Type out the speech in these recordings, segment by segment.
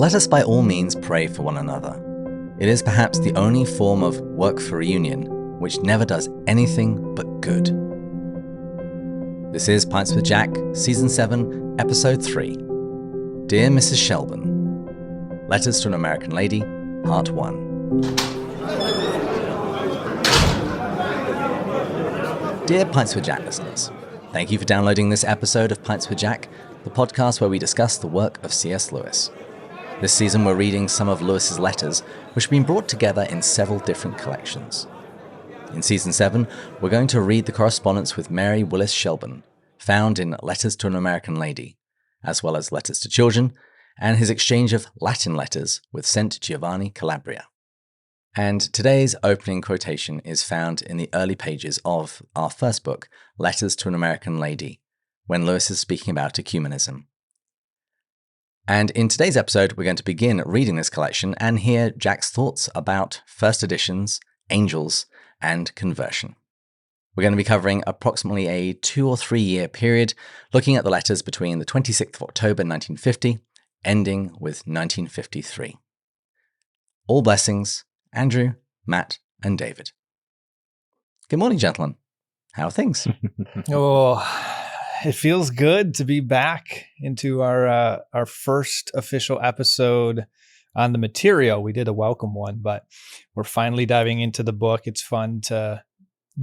let us by all means pray for one another. It is perhaps the only form of work for reunion which never does anything but good. This is Pints with Jack, Season 7, Episode 3. Dear Mrs. Shelburne, Letters to an American Lady, Part 1. Dear Pints with Jack listeners, thank you for downloading this episode of Pints with Jack, the podcast where we discuss the work of C.S. Lewis. This season we're reading some of Lewis's letters, which have been brought together in several different collections. In Season 7, we're going to read the correspondence with Mary Willis Shelburne, found in Letters to an American Lady, as well as Letters to Children, and his exchange of Latin letters with St. Giovanni Calabria. And today's opening quotation is found in the early pages of our first book, Letters to an American Lady, when Lewis is speaking about ecumenism. And in today's episode, we're going to begin reading this collection and hear Jack's thoughts about first editions, angels, and conversion. We're going to be covering approximately a 2 or 3 year period, looking at the letters between the 26th of October 1950, ending with 1953. All blessings, Andrew, Matt, and David. Good morning, gentlemen. How are things? It feels good to be back into our first official episode on the material. We did a welcome one, but we're finally diving into the book. It's fun to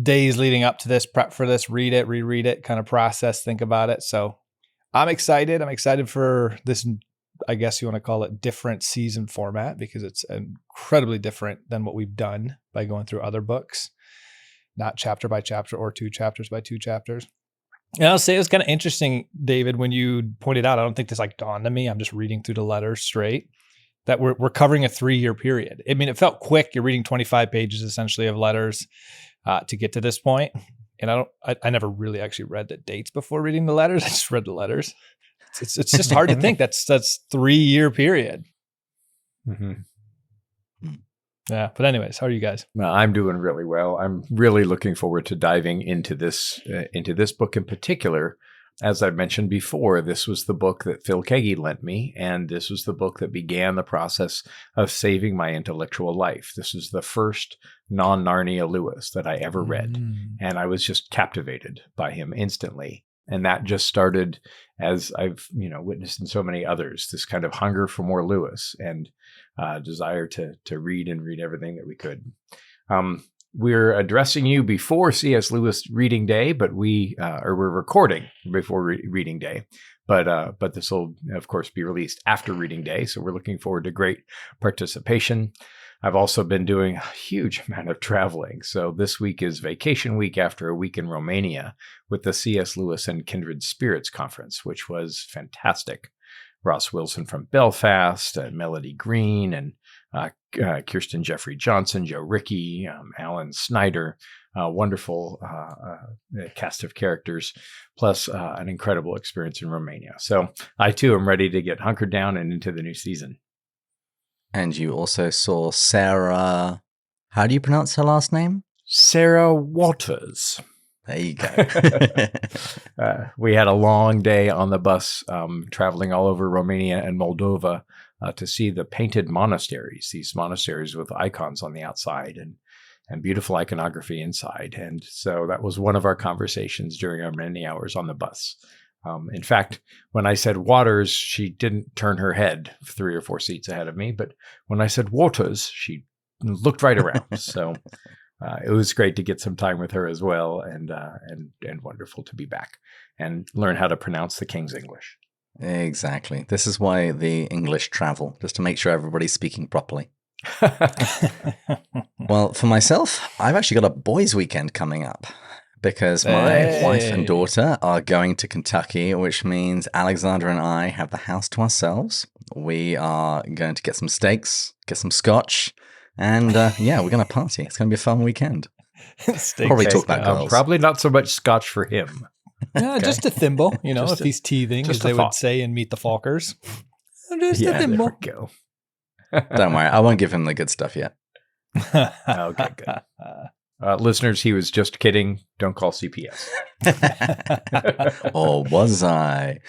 days leading up to this, prep for this, read it, reread it, kind of process, think about it. So I'm excited. I'm excited for this, I guess you want to call it different season format, because it's incredibly different than what we've done by going through other books, not chapter by chapter or 2 chapters by 2 chapters. And I'll say it was kind of interesting, David, when you pointed out, I don't think this dawned on me. I'm just reading through the letters straight, that we're covering a 3-year period. I mean, it felt quick. You're reading 25 pages essentially of letters to get to this point. And I never really actually read the dates before reading the letters. I just read the letters. It's just hard to think that's 3-year period. Mm-hmm. Yeah. But anyways, how are you guys? Well, I'm doing really well. I'm really looking forward to diving into this book in particular. As I mentioned before, this was the book that Phil Kagi lent me, and this was the book that began the process of saving my intellectual life. This is the first non-Narnia Lewis that I ever read, and I was just captivated by him instantly. And that just started, as I've witnessed in so many others, this kind of hunger for more Lewis and desire to read and read everything that we could. We're addressing you before C.S. Lewis Reading Day, but we're recording before Reading Day. But this will, of course, be released after Reading Day, so we're looking forward to great participation. I've also been doing a huge amount of traveling. So this week is vacation week after a week in Romania with the C.S. Lewis and Kindred Spirits Conference, which was fantastic. Ross Wilson from Belfast, Melody Green, and Kirsten Jeffrey Johnson, Joe Rickey, Alan Snyder, wonderful cast of characters, plus an incredible experience in Romania. So I, too, am ready to get hunkered down and into the new season. And you also saw Sarah, how do you pronounce her last name? Sarah Waters. There you go. We had a long day on the bus traveling all over Romania and Moldova to see the painted monasteries, these monasteries with icons on the outside and beautiful iconography inside. And so that was one of our conversations during our many hours on the bus. In fact, when I said Waters, she didn't turn her head 3 or 4 seats ahead of me. But when I said Waters, she looked right around. So it was great to get some time with her as well, and wonderful to be back and learn how to pronounce the King's English. Exactly. This is why the English travel, just to make sure everybody's speaking properly. Well, for myself, I've actually got a boys' weekend coming up because my wife and daughter are going to Kentucky, which means Alexander and I have the house to ourselves. We are going to get some steaks, get some scotch, and we're going to party. It's going to be a fun weekend. Probably talk about girls. Probably not so much scotch for him. Okay. Just a thimble, if he's teething, as they would say in Meet the Fockers. Just a thimble. There we go. Don't worry, I won't give him the good stuff yet. Okay, good. Listeners, he was just kidding. Don't call CPS. Or was I?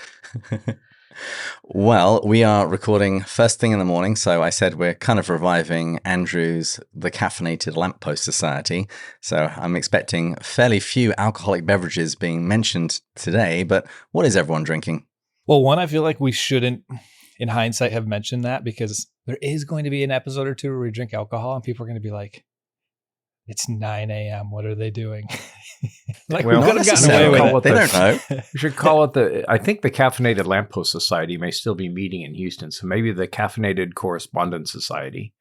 Well, we are recording first thing in the morning, so I said we're kind of reviving Andrew's The Caffeinated Lamppost Society. So I'm expecting fairly few alcoholic beverages being mentioned today, but what is everyone drinking? Well, one, I feel like we shouldn't, in hindsight, have mentioned that because there is going to be an episode or two where we drink alcohol and people are going to be like, it's 9 a.m. What are they doing? Like, Well, we could have gotten away with it. They don't know. We should call it I think the Caffeinated Lamppost Society may still be meeting in Houston. So maybe the Caffeinated Correspondence Society.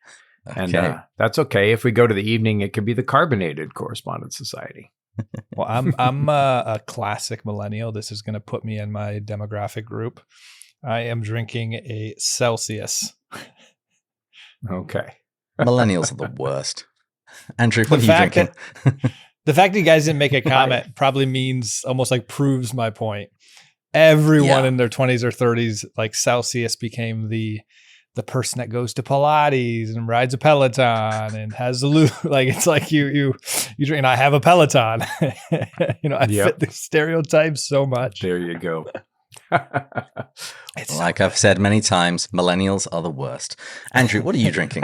And that's okay. If we go to the evening, it could be the Carbonated Correspondence Society. Well, I'm a classic millennial. This is going to put me in my demographic group. I am drinking a Celsius. Okay. Millennials are the worst. Andrew, what are you drinking? The fact that you guys didn't make a comment probably means almost like proves my point. Everyone in their 20s or 30s, like Celsius became the person that goes to Pilates and rides a Peloton and has a like it's like you drink. And I have a Peloton. I fit the stereotypes so much. There you go. Like I've said many times, millennials are the worst. Andrew, what are you drinking?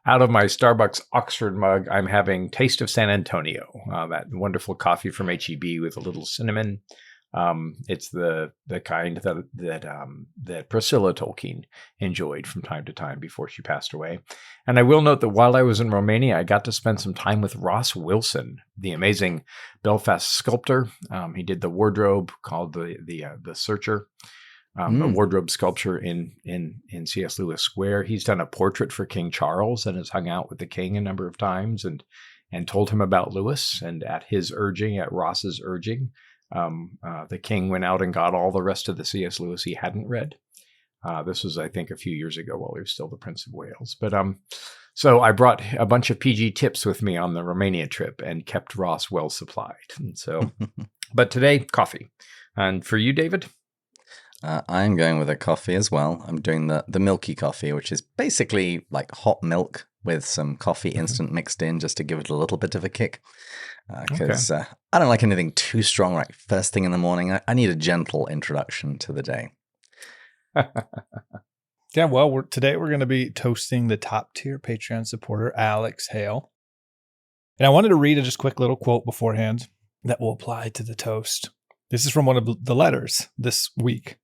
Out of my Starbucks Oxford mug, I'm having Taste of San Antonio, that wonderful coffee from H-E-B with a little cinnamon. It's the kind that Priscilla Tolkien enjoyed from time to time before she passed away. And I will note that while I was in Romania, I got to spend some time with Ross Wilson, the amazing Belfast sculptor. He did the wardrobe called the Searcher. A wardrobe sculpture in C.S. Lewis Square. He's done a portrait for King Charles and has hung out with the king a number of times and told him about Lewis. And at his urging, at Ross's urging, the king went out and got all the rest of the C.S. Lewis he hadn't read. This was, I think, a few years ago while he was still the Prince of Wales. But so I brought a bunch of PG tips with me on the Romania trip and kept Ross well supplied. And so, but today, coffee. And for you, David? I'm going with a coffee as well. I'm doing the milky coffee, which is basically like hot milk with some coffee instant mixed in just to give it a little bit of a kick. Because I don't like anything too strong right first thing in the morning. I need a gentle introduction to the day. Yeah, well, today we're going to be toasting the top tier Patreon supporter, Alex Hale. And I wanted to read a just quick little quote beforehand that will apply to the toast. This is from one of the letters this week.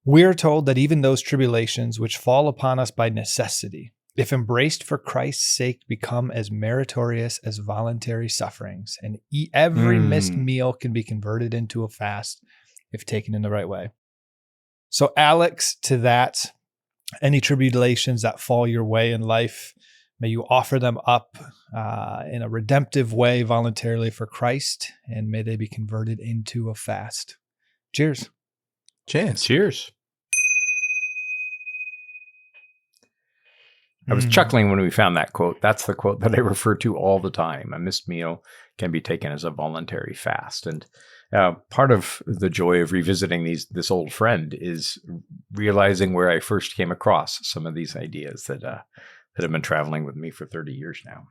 We are told that even those tribulations which fall upon us by necessity, if embraced for Christ's sake, become as meritorious as voluntary sufferings, and every missed meal can be converted into a fast if taken in the right way. So, Alex, to that, any tribulations that fall your way in life, may you offer them up in a redemptive way voluntarily for Christ, and may they be converted into a fast. Cheers. Cheers. Cheers. I was chuckling when we found that quote. That's the quote that I refer to all the time. A missed meal can be taken as a voluntary fast. And part of the joy of revisiting this old friend is realizing where I first came across some of these ideas that have been traveling with me for 30 years now.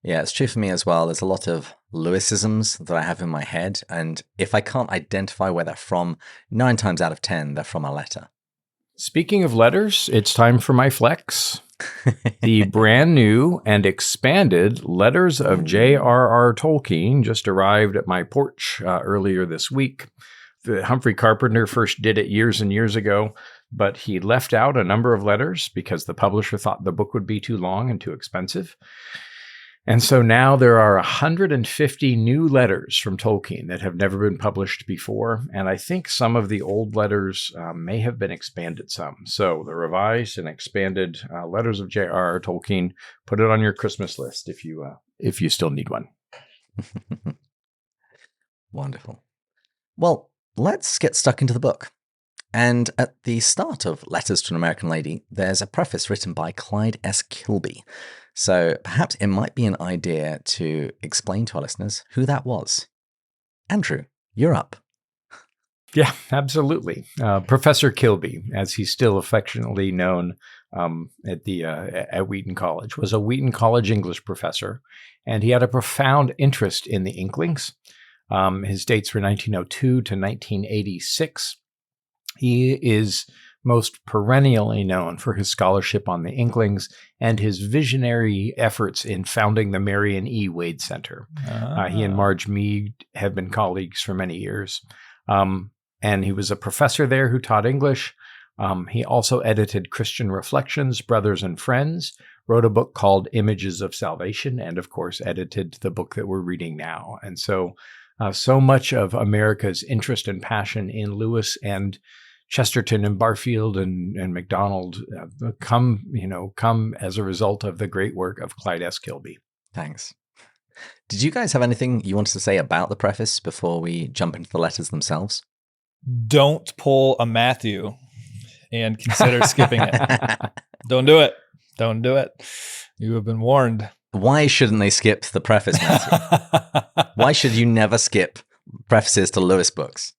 Yeah, it's true for me as well. There's a lot of Lewisisms that I have in my head, and if I can't identify where they're from, 9 times out of 10, they're from a letter. Speaking of letters, it's time for my flex. The brand new and expanded Letters of J.R.R. Tolkien just arrived at my porch earlier this week. Humphrey Carpenter first did it years and years ago, but he left out a number of letters because the publisher thought the book would be too long and too expensive. And so now there are 150 new letters from Tolkien that have never been published before. And I think some of the old letters may have been expanded some. So the revised and expanded Letters of J.R.R. Tolkien, put it on your Christmas list if you still need one. Wonderful. Well, let's get stuck into the book. And at the start of Letters to an American Lady, there's a preface written by Clyde S. Kilby. So perhaps it might be an idea to explain to our listeners who that was. Andrew, you're up. Yeah, absolutely. Professor Kilby, as he's still affectionately known at Wheaton College, was a Wheaton College English professor, and he had a profound interest in the Inklings. His dates were 1902 to 1986. He is most perennially known for his scholarship on the Inklings and his visionary efforts in founding the Marion E. Wade Center. He and Marge Mead have been colleagues for many years. And he was a professor there who taught English. He also edited Christian Reflections, Brothers and Friends, wrote a book called Images of Salvation, and of course edited the book that we're reading now. And so much of America's interest and passion in Lewis and Chesterton and Barfield and MacDonald come as a result of the great work of Clyde S. Kilby. Thanks. Did you guys have anything you wanted to say about the preface before we jump into the letters themselves? Don't pull a Matthew and consider skipping it. Don't do it. Don't do it. You have been warned. Why shouldn't they skip the preface, Matthew? Why should you never skip prefaces to Lewis books?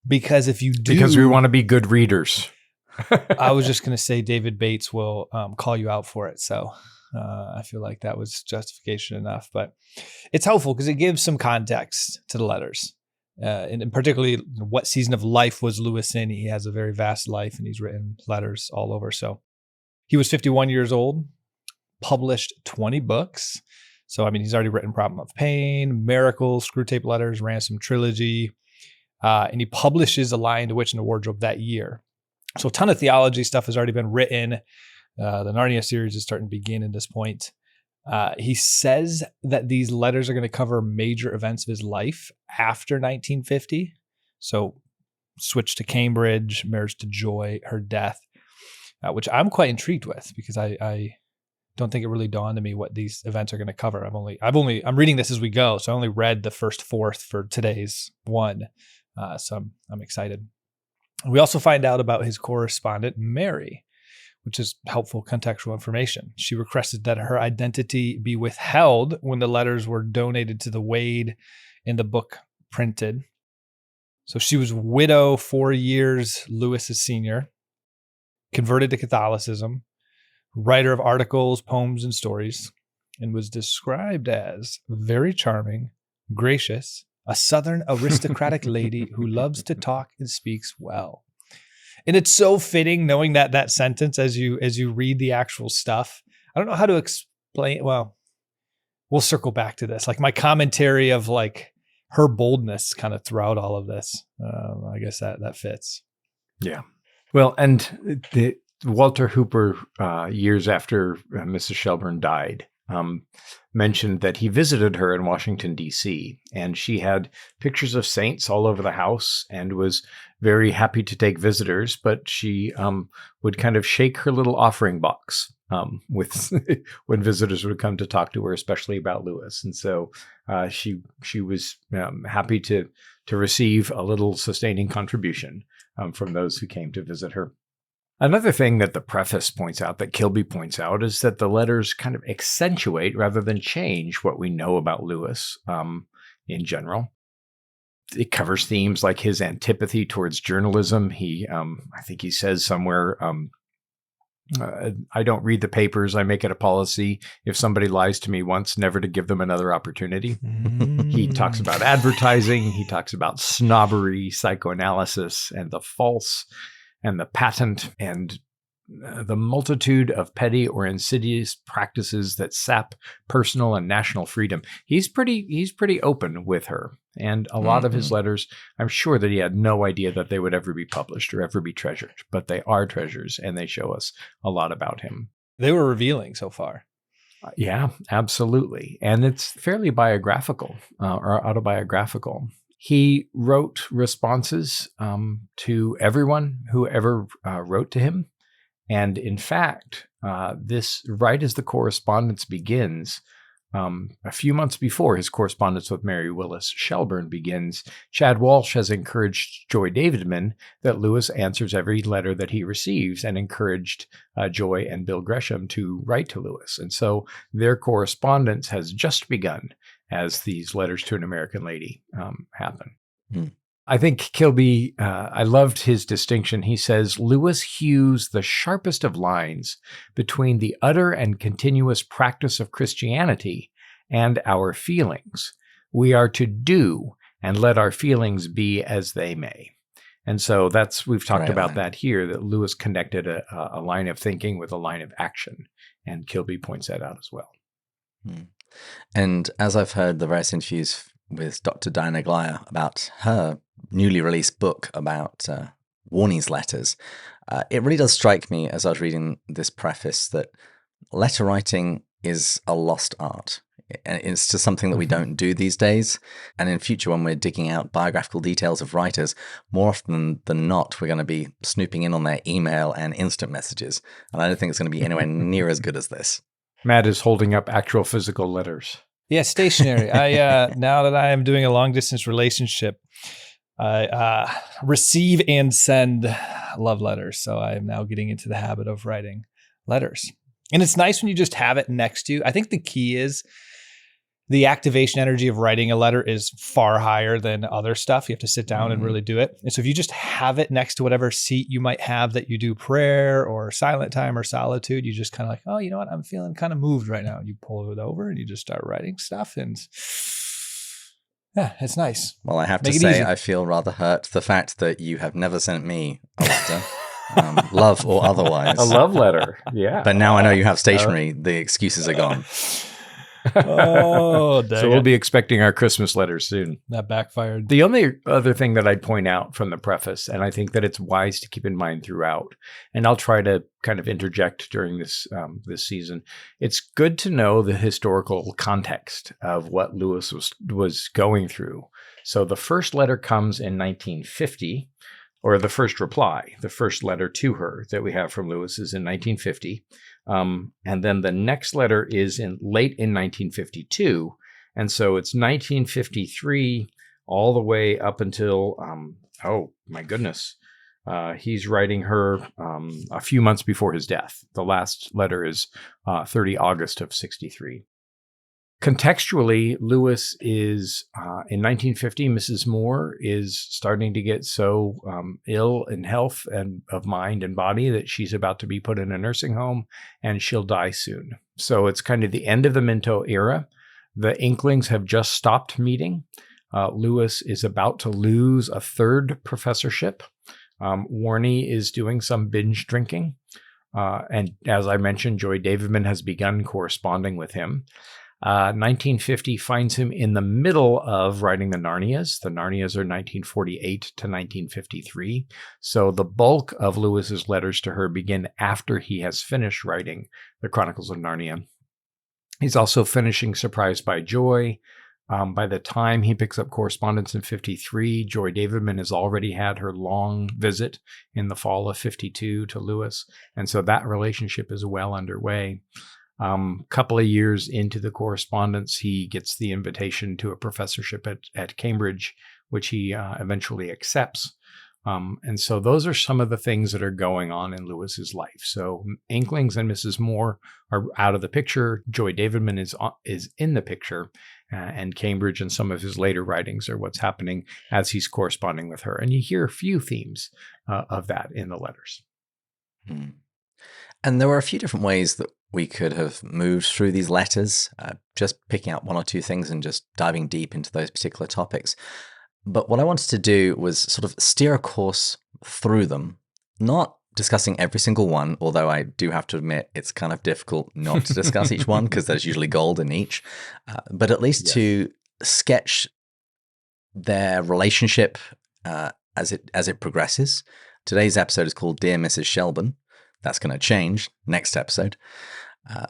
Because if you do... Because we want to be good readers. I was just going to say David Bates will call you out for it. So I feel like that was justification enough. But it's helpful because it gives some context to the letters. And particularly, what season of life was Lewis in? He has a very vast life, and he's written letters all over. So he was 51 years old, published 20 books. So, he's already written Problem of Pain, Miracles, Screwtape Letters, Ransom Trilogy. And he publishes A Lion, the Witch, and the Wardrobe that year. So a ton of theology stuff has already been written. The Narnia series is starting to begin at this point. He says that these letters are going to cover major events of his life after 1950. So switch to Cambridge, marriage to Joy, her death, which I'm quite intrigued with because I don't think it really dawned on me what these events are going to cover. I'm reading this as we go. So I only read the first fourth for today's one. So I'm excited. We also find out about his correspondent, Mary, which is helpful contextual information. She requested that her identity be withheld when the letters were donated to the Wade and the book printed. So she was widow 4 years, Lewis's senior, converted to Catholicism, writer of articles, poems, and stories, and was described as very charming, gracious, a Southern aristocratic lady who loves to talk and speaks well. And it's so fitting knowing that sentence as you read the actual stuff. I don't know how to explain. Well, we'll circle back to this. Like my commentary of like her boldness kind of throughout all of this. I guess that fits. Yeah. Well, and Walter Hooper, years after Mrs. Shelburne died, mentioned that he visited her in Washington, D.C., and she had pictures of saints all over the house and was very happy to take visitors, but she would kind of shake her little offering box with when visitors would come to talk to her, especially about Lewis. And so she was happy to receive a little sustaining contribution from those who came to visit her. Another thing that the preface points out, that Kilby points out, is that the letters kind of accentuate rather than change what we know about Lewis in general. It covers themes like his antipathy towards journalism. He, I think he says somewhere, I don't read the papers. I make it a policy, if somebody lies to me once, never to give them another opportunity. He talks about advertising. He talks about snobbery, psychoanalysis, and the false and the patent, and the multitude of petty or insidious practices that sap personal and national freedom. He's pretty open with her. And a lot of his letters, I'm sure that he had no idea that they would ever be published or ever be treasured, but they are treasures and they show us a lot about him. They were revealing so far. Yeah, absolutely. And it's fairly biographical or autobiographical. He wrote responses to everyone who ever wrote to him. And in fact, this right as the correspondence begins, a few months before his correspondence with Mary Willis Shelburne begins, Chad Walsh has encouraged Joy Davidman that Lewis answers every letter that he receives, and encouraged Joy and Bill Gresham to write to Lewis. And so their correspondence has just begun as these letters to an American lady happen. I think Kilby, I loved his distinction. He says, Lewis hews the sharpest of lines between the utter and continuous practice of Christianity and our feelings. We are to do and let our feelings be as they may. And so we've talked Great about line. that here, that Lewis connected a line of thinking with a line of action. And Kilby points that out as well. And as I've heard the various interviews with Dr. Diana Glyer about her newly released book about Warnie's letters, it really does strike me as I was reading this preface that letter writing is a lost art. And it's just something that we don't do these days. And in future, when we're digging out biographical details of writers, more often than not, we're going to be snooping in on their email and instant messages. And I don't think it's going to be anywhere near as good as this. Matt is holding up actual physical letters. Yeah, stationary. I now that I am doing a long distance relationship, I receive and send love letters. So I am now getting into the habit of writing letters. And it's nice when you just have it next to you. I think the key is the activation energy of writing a letter is far higher than other stuff. You have to sit down and really do it. And so if you just have it next to whatever seat you might have that you do prayer or silent time or solitude, you just kind of like, oh, you know what? I'm feeling kind of moved right now. And you pull it over and you just start writing stuff. And yeah, it's nice. Well, I have to say, I feel rather hurt the fact that you have never sent me a letter. Love or otherwise. A love letter, yeah. But now I know you have stationery. The excuses are gone. Oh, dang so we'll be expecting our Christmas letters soon. That backfired. The only other thing that I'd point out from the preface, and I think that it's wise to keep in mind throughout, and I'll try to kind of interject during this season, it's good to know the historical context of what Lewis was going through. So the first letter comes in 1950. Or the first reply, the first letter to her that we have from Lewis is in 1950. And then the next letter is late in 1952. And so it's 1953 all the way up until, oh my goodness, he's writing her a few months before his death. The last letter is 30 August of 63. Contextually, Lewis is, in 1950, Mrs. Moore is starting to get so ill in health and of mind and body that she's about to be put in a nursing home and she'll die soon. So it's kind of the end of the Minto era. The Inklings have just stopped meeting. Lewis is about to lose a third professorship. Warnie is doing some binge drinking. And as I mentioned, Joy Davidman has begun corresponding with him. 1950 finds him in the middle of writing the Narnias. The Narnias are 1948 to 1953. So the bulk of Lewis's letters to her begin after he has finished writing the Chronicles of Narnia. He's also finishing Surprised by Joy. By the time he picks up correspondence in 53, Joy Davidman has already had her long visit in the fall of 52 to Lewis. And so that relationship is well underway. Couple of years into the correspondence, he gets the invitation to a professorship at Cambridge, which he eventually accepts. And so those are some of the things that are going on in Lewis's life. So Inklings and Mrs. Moore are out of the picture. Joy Davidman is in the picture, and Cambridge and some of his later writings are what's happening as he's corresponding with her. And you hear a few themes of that in the letters. And there were a few different ways that we could have moved through these letters, just picking out one or two things and just diving deep into those particular topics. But what I wanted to do was sort of steer a course through them, not discussing every single one, although I do have to admit it's kind of difficult not to discuss each one because there's usually gold in each, but at least to sketch their relationship as it progresses. Today's episode is called Dear Mrs. Shelburne. That's going to change next episode.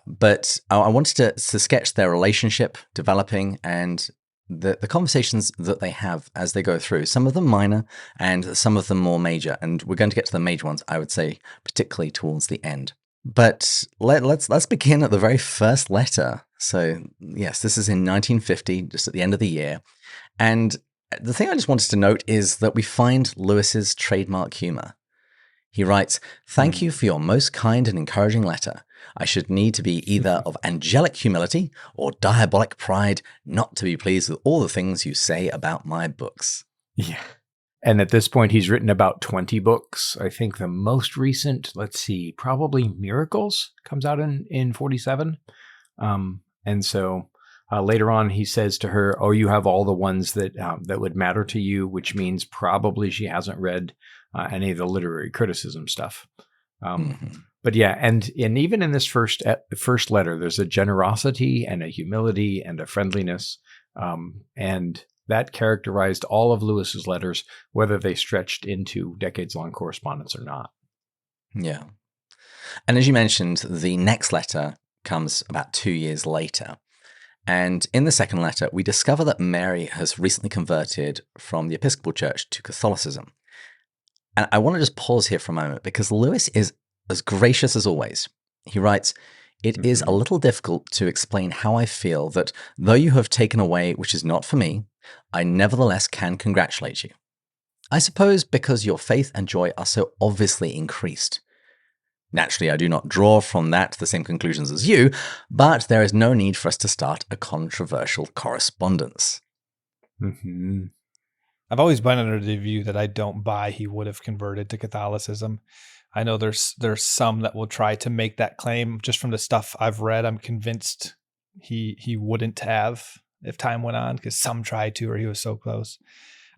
But I wanted to sketch their relationship developing and the conversations that they have as they go through. Some of them minor and some of them more major. And we're going to get to the major ones, I would say, particularly towards the end. But let's begin at the very first letter. So yes, this is in 1950, just at the end of the year. And the thing I just wanted to note is that we find Lewis's trademark humor. He writes, "Thank you for your most kind and encouraging letter. I should need to be either of angelic humility or diabolic pride not to be pleased with all the things you say about my books." Yeah. And at this point, he's written about 20 books. I think the most recent, probably Miracles comes out in 47. And so Later on, he says to her, "Oh, you have all the ones that would matter to you," which means probably she hasn't read any of the literary criticism stuff. But yeah, and even in this first letter, there's a generosity and a humility and a friendliness, and that characterized all of Lewis's letters, whether they stretched into decades-long correspondence or not. Yeah. And as you mentioned, the next letter comes about 2 years later. And in the second letter, we discover that Mary has recently converted from the Episcopal Church to Catholicism. And I want to just pause here for a moment because Lewis is as gracious as always. He writes, "It is a little difficult to explain how I feel that though you have taken away which is not for me, I nevertheless can congratulate you. I suppose because your faith and joy are so obviously increased. Naturally, I do not draw from that the same conclusions as you, but there is no need for us to start a controversial correspondence." I've always been under the view that I don't buy he would have converted to Catholicism. I know there's some that will try to make that claim. Just from the stuff I've read, I'm convinced he wouldn't have if time went on, because some tried to, or he was so close.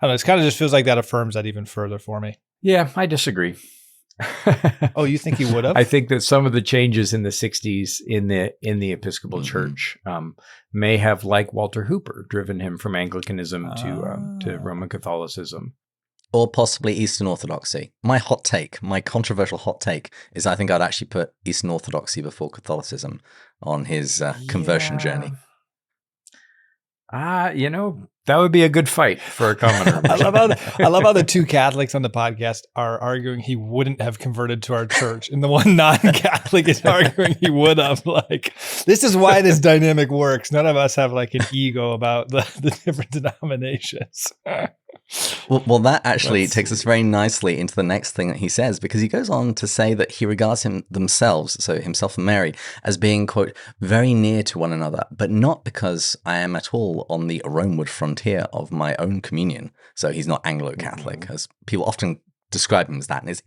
I don't know. It kind of just feels like that affirms that even further for me. Yeah, I disagree. Oh, you think he would have? I think that some of the changes in the 60s in the Episcopal Church may have, like Walter Hooper, driven him from Anglicanism to Roman Catholicism. Or possibly Eastern Orthodoxy. My controversial hot take is I think I'd actually put Eastern Orthodoxy before Catholicism on his conversion journey. That would be a good fight for a commoner. I love how the two Catholics on the podcast are arguing he wouldn't have converted to our church, and the one non-Catholic is arguing he would have. Like, this is why this dynamic works. None of us have like an ego about the different denominations. Well, that actually takes us very nicely into the next thing that he says, because he goes on to say that he regards themselves, so himself and Mary, as being, quote, very near to one another, but not because I am at all on the Romeward frontier of my own communion. So he's not Anglo-Catholic, as people often describe him as that, and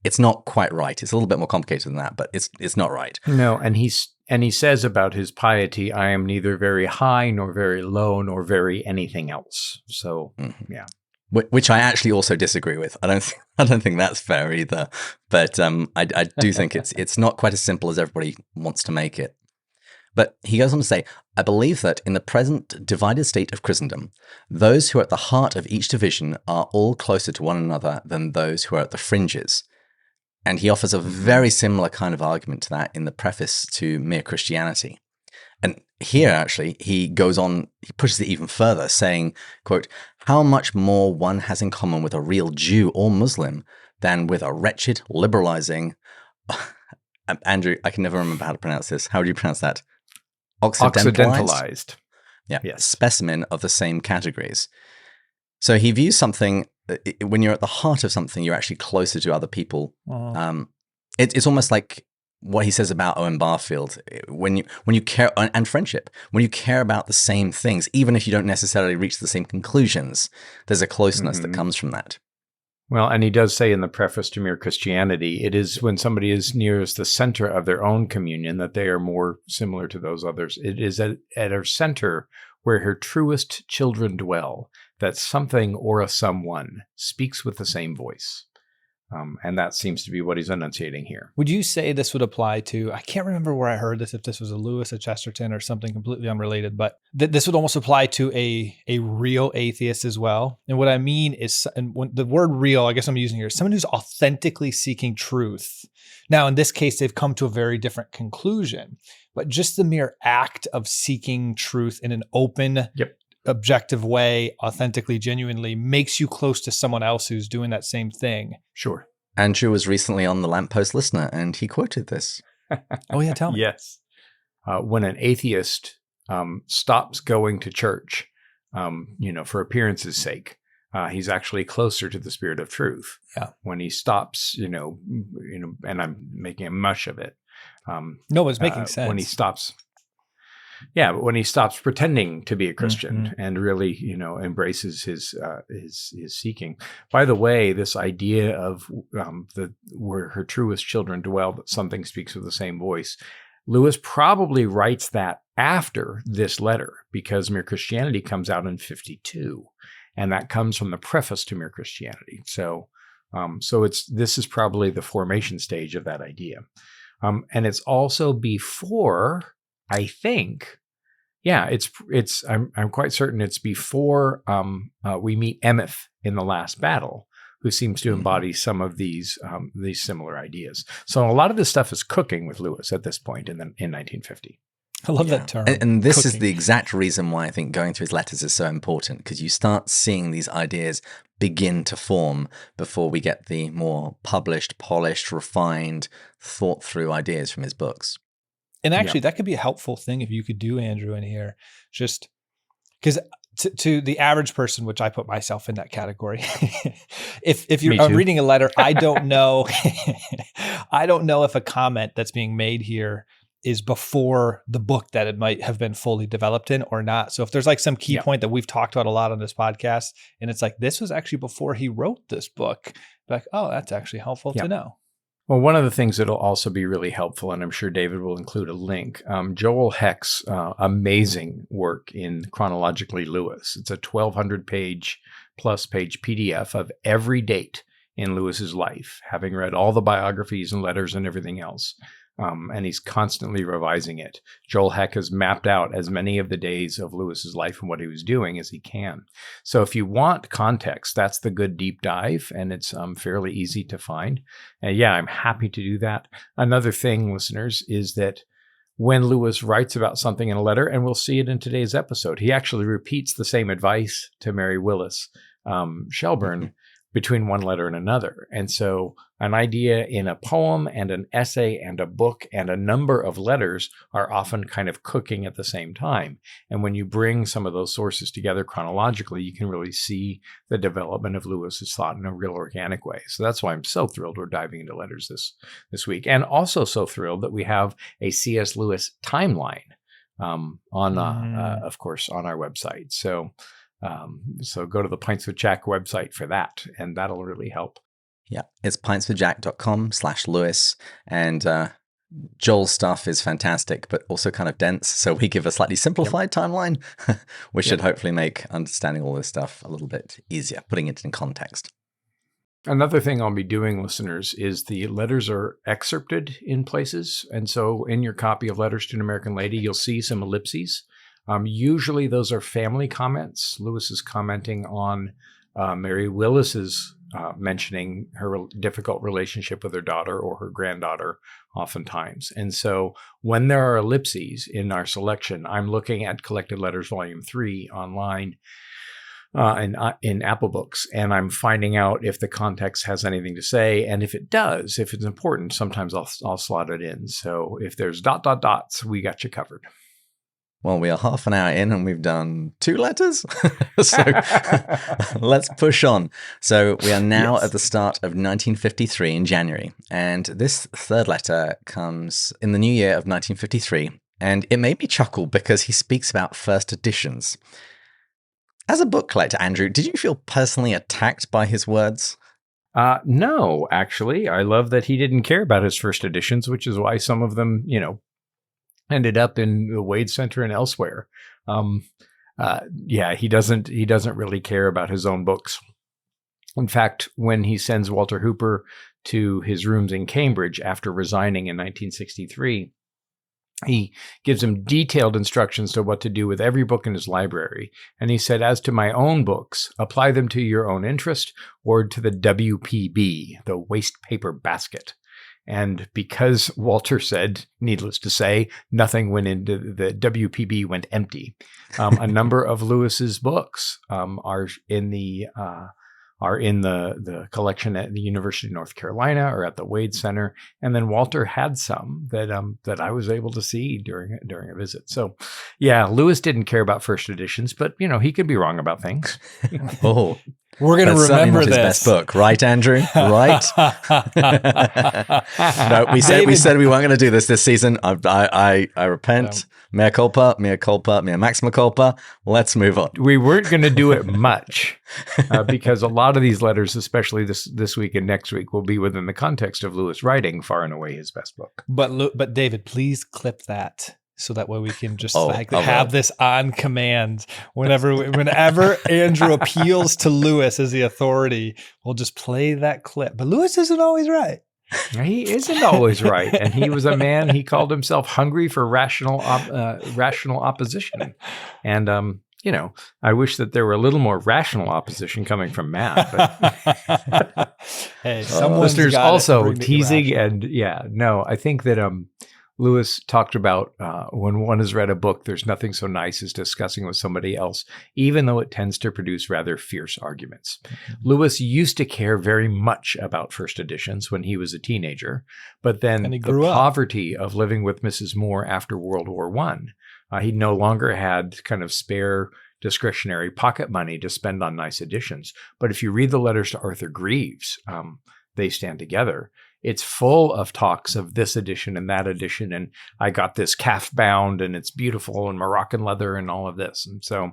it's not quite right. It's a little bit more complicated than that, but it's not right. No, and he says about his piety, I am neither very high nor very low nor very anything else. So yeah. Which I actually also disagree with. I don't think that's fair either. But I do think it's not quite as simple as everybody wants to make it. But he goes on to say, I believe that in the present divided state of Christendom, those who are at the heart of each division are all closer to one another than those who are at the fringes. And he offers a very similar kind of argument to that in the preface to Mere Christianity. And here, actually, he goes on, he pushes it even further, saying, quote, how much more one has in common with a real Jew or Muslim than with a wretched, liberalizing, Andrew, I can never remember how to pronounce this. How do you pronounce that? Occidentalized. Yeah, yes. Specimen of the same categories. So he views something, when you're at the heart of something, you're actually closer to other people. It's almost like what he says about Owen Barfield, when you care, and friendship, when you care about the same things, even if you don't necessarily reach the same conclusions, there's a closeness that comes from that. Well, and he does say in the preface to Mere Christianity, it is when somebody is nearest the center of their own communion that they are more similar to those others. It is at her center where her truest children dwell, that something or a someone speaks with the same voice. And that seems to be what he's enunciating here. Would you say this would apply to, I can't remember where I heard this, if this was a Lewis, a Chesterton, or something completely unrelated, but this would almost apply to a real atheist as well. And what I mean is, and when the word real, I guess I'm using here, someone who's authentically seeking truth. Now, in this case, they've come to a very different conclusion, but just the mere act of seeking truth in an open, objective way, authentically, genuinely, makes you close to someone else who's doing that same thing. Sure. Andrew was recently on the Lamppost Listener, and he quoted this. Oh yeah, tell me. Yes. When an atheist stops going to church, for appearance's sake, he's actually closer to the spirit of truth. Yeah. When he stops, and I'm making a mush of it. No, it's making sense. When he stops. Yeah, but when he stops pretending to be a Christian and really, embraces his seeking. By the way, this idea of where her truest children dwell, that something speaks with the same voice, Lewis probably writes that after this letter, because Mere Christianity comes out in 52, and that comes from the preface to Mere Christianity. So this is probably the formation stage of that idea. And it's also before, I think, I'm quite certain it's before we meet Emeth in the last battle, who seems to embody some of these similar ideas. So a lot of this stuff is cooking with Lewis at this point in 1950. I love that term. And this is cooking. the exact reason why I think going through his letters is so important, because you start seeing these ideas begin to form before we get the more published, polished, refined, thought through ideas from his books. And actually, that could be a helpful thing if you could do, Andrew, in here, just because to the average person, which I put myself in that category, if you're reading a letter, I don't know, I don't know if a comment that's being made here is before the book that it might have been fully developed in or not. So if there's like some key point that we've talked about a lot on this podcast, and it's like, this was actually before he wrote this book, like, oh, that's actually helpful to know. Well, one of the things that'll also be really helpful, and I'm sure David will include a link, Joel Heck's amazing work in Chronologically Lewis. It's a 1,200 page PDF of every date in Lewis's life, having read all the biographies and letters and everything else. And he's constantly revising it. Joel Heck has mapped out as many of the days of Lewis's life and what he was doing as he can. So if you want context, that's the good deep dive, and it's fairly easy to find. And I'm happy to do that. Another thing, listeners, is that when Lewis writes about something in a letter, and we'll see it in today's episode, he actually repeats the same advice to Mary Willis Shelburne between one letter and another. And so an idea in a poem and an essay and a book and a number of letters are often kind of cooking at the same time. And when you bring some of those sources together chronologically, you can really see the development of Lewis's thought in a real organic way. So that's why I'm so thrilled we're diving into letters this week. And also so thrilled that we have a C.S. Lewis timeline of course, on our website. So go to the Pints with Jack website for that, and that'll really help. Yeah, it's pintswithjack.com/Lewis, and Joel's stuff is fantastic, but also kind of dense. So we give a slightly simplified timeline, which should hopefully make understanding all this stuff a little bit easier, putting it in context. Another thing I'll be doing, listeners, is the letters are excerpted in places. And so in your copy of Letters to an American Lady, you'll see some ellipses. Usually those are family comments. Lewis is commenting on Mary Willis's mentioning her difficult relationship with her daughter or her granddaughter oftentimes. And so when there are ellipses in our selection, I'm looking at Collected Letters Volume 3 online in Apple Books, and I'm finding out if the context has anything to say. And if it does, if it's important, sometimes I'll slot it in. So if there's ... we got you covered. Well, we are half an hour in and we've done 2 letters. So let's push on. So we are now at the start of 1953 in January. And this third letter comes in the new year of 1953. And it made me chuckle because he speaks about first editions. As a book collector, Andrew, did you feel personally attacked by his words? No, actually. I love that he didn't care about his first editions, which is why some of them, ended up in the Wade Center and elsewhere. He doesn't really care about his own books. In fact, when he sends Walter Hooper to his rooms in Cambridge after resigning in 1963, he gives him detailed instructions to what to do with every book in his library. And he said, as to my own books, apply them to your own interest or to the WPB, the waste paper basket. And because Walter said, needless to say, nothing went into the WPB went empty. A number of Lewis's books are in the collection at the University of North Carolina or at the Wade Center. And then Walter had some that I was able to see during a visit. So, yeah, Lewis didn't care about first editions, but he could be wrong about things. Oh, We're going to remember his this. best book, right, Andrew? Right? No, we said we weren't going to do this season. I repent. Mea culpa, mea maxima culpa. Let's move on. We weren't going to do it much because a lot of these letters, especially this week and next week, will be within the context of Lewis writing far and away his best book. But David, please clip that. So that way we can just have this on command. Whenever Andrew appeals to Lewis as the authority, we'll just play that clip. But Lewis isn't always right. He isn't always right. And he was a man, he called himself hungry for rational opposition. And, I wish that there were a little more rational opposition coming from Matt. But hey, listeners also teasing. And I think that Lewis talked about when one has read a book, there's nothing so nice as discussing with somebody else, even though it tends to produce rather fierce arguments. Mm-hmm. Lewis used to care very much about first editions when he was a teenager, but then the poverty of living with Mrs. Moore after World War I, he no longer had kind of spare discretionary pocket money to spend on nice editions. But if you read the letters to Arthur Greaves, they stand together. It's full of talks of this edition and that edition. And I got this calf bound and it's beautiful and Moroccan leather and all of this. And so